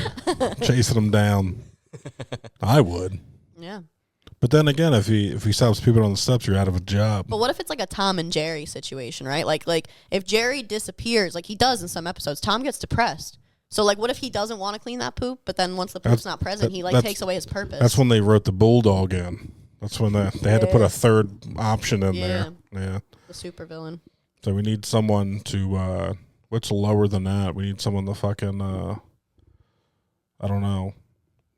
Chasing him down. I would. Yeah. But then again, if he stops pooping on the steps, you're out of a job. But what if it's like a Tom and Jerry situation, right? Like if Jerry disappears, like he does in some episodes, Tom gets depressed. So like, what if he doesn't want to clean that poop, but then once the poop's not present, he like that's- takes away his purpose. That's when they wrote the bulldog in. That's when they had to put a third option in there. Yeah. the supervillain. So we need someone to what's lower than that? We need someone to fucking I don't know.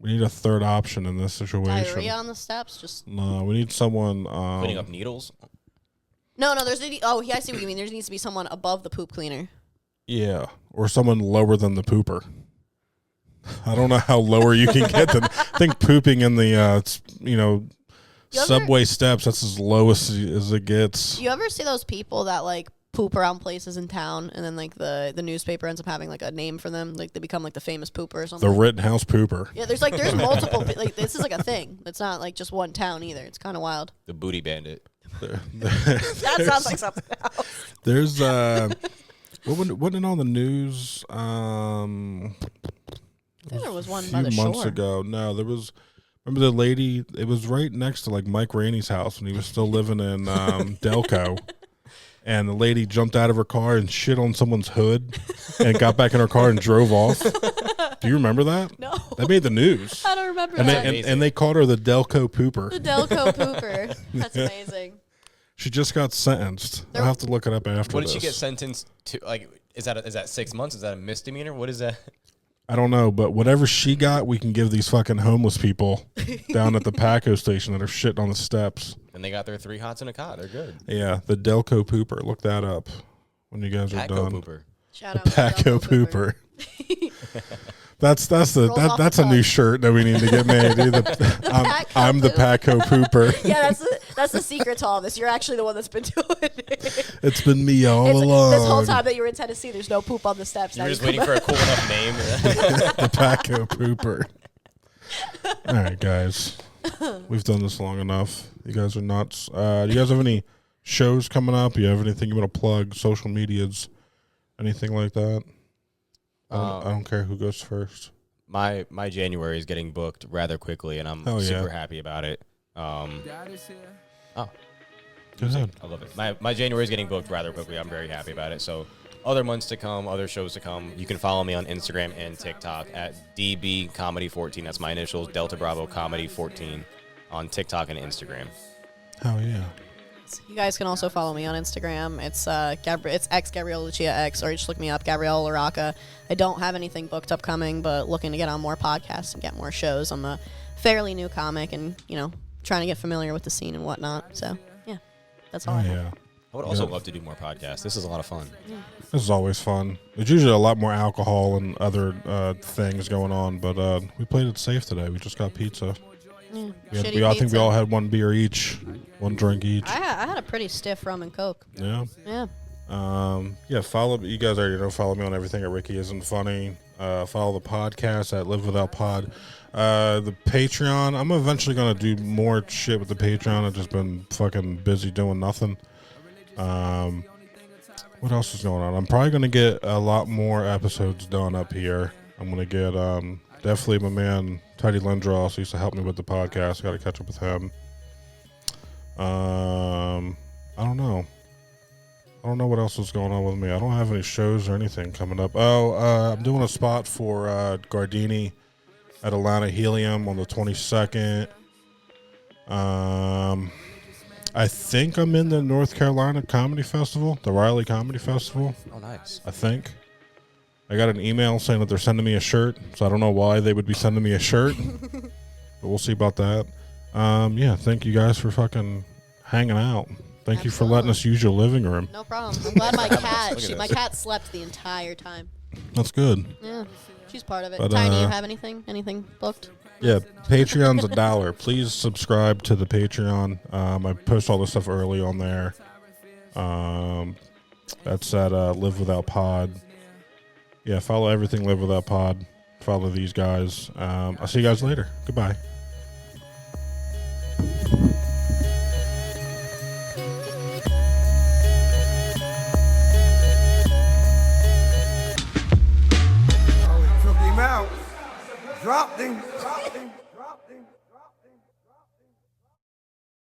We need a third option in this situation. Diarrhea on the steps, just No, we need someone Cleaning up needles. no. There's I see what you mean. There needs to be someone above the poop cleaner. yeah, or someone lower than the pooper. I don't know how lower you can get than. I think pooping in the subway steps. That's as low as it gets. You ever see those people that like poop around places in town, and then like the newspaper ends up having like a name for them, like they become like the famous pooper or something? The Rittenhouse pooper. Yeah, there's multiple. Like this is like a thing. It's not like just one town either. It's kind of wild. The booty bandit. That sounds like something else. There's what went on the news? I think there was one a by the few months shore. ago. No, there was. Remember the lady? It was right next to like Mike Rainey's house when he was still living in Delco. And the lady jumped out of her car and shit on someone's hood and got back in her car and drove off. Do you remember that? No. That made the news. I don't remember And that. and they called her the Delco Pooper. The Delco pooper. That's amazing. She just got sentenced. I'll have to look it up after What this. did she get sentenced to? Like, is that 6 months? Is that a misdemeanor? What is that? I don't know, but whatever she got, we can give these fucking homeless people down at the Patco station that are shitting on the steps. And they got their 3 hots and a cot. They're good. Yeah, the Delco Pooper. Look that up when you guys are Patco done. pooper. Shout The out to Patco Delco Pooper. That's Rolls off that's the a new tongue. shirt that we need to get made. I'm the Patco Pooper. Yeah, that's the secret to all this. You're actually the one that's been doing it. It's been me all along. This whole time that you were in Tennessee, there's no poop on the steps. You Now were just come waiting for a cool enough name. The Patco Pooper. All right, guys. We've done this long enough. You guys are nuts. Do you guys have any shows coming up? Do you have anything you want to plug? Social medias? Anything like that? I don't care who goes first. My January is getting booked rather quickly, and I'm super happy about it. Oh, Go ahead. I love it. My January is getting booked rather quickly. I'm very happy about it. So other months to come, other shows to come. You can follow me on Instagram and TikTok at DBComedy14. That's my initials, Delta Bravo Comedy 14 on TikTok and Instagram. Oh, yeah. You guys can also follow me on Instagram. It's it's X Gabrielle Lucia X, or you just look me up, Gabrielle Laracca. I don't have anything booked upcoming, but looking to get on more podcasts and get more shows. I'm a fairly new comic, and trying to get familiar with the scene and whatnot. So yeah, that's all. Oh, I have. yeah. I would also love to do more podcasts. This is a lot of fun. This is always fun. There's usually a lot more alcohol and other things going on, but we played it safe today. We just got pizza. Yeah, I think we all had one beer each, one drink each. I had a pretty stiff rum and Coke. Yeah. Yeah. Follow you guys already know. Follow me on everything at Ricky Isn't Funny. Follow the podcast at Live Without Pod. The Patreon. I'm eventually gonna do more shit with the Patreon. I've just been fucking busy doing nothing. What else is going on? I'm probably gonna get a lot more episodes done up here. I'm gonna get definitely my man Teddy Lindra also used to help me with the podcast. Got to catch up with him. I don't know. I don't know what else is going on with me. I don't have any shows or anything coming up. I'm doing a spot for Gardini at Atlanta Helium on the 22nd. I think I'm in the North Carolina Comedy Festival, the Riley Comedy Festival. Oh, nice. I think. I got an email saying that they're sending me a shirt, so I don't know why they would be sending me a shirt, but we'll see about that. Thank you guys for fucking hanging out. Thank you for letting us use your living room. No problem. I'm glad my cat. Look at My this. cat slept the entire time. That's good. Yeah, she's part of it. But, Tiny, you have anything booked? Yeah, Patreon's $1. Please subscribe to the Patreon. I post all this stuff early on there. That's at Live Without Pod. Yeah, follow everything Live Without Pod. Follow these guys. I'll see you guys later. Goodbye. Took him out, dropped him.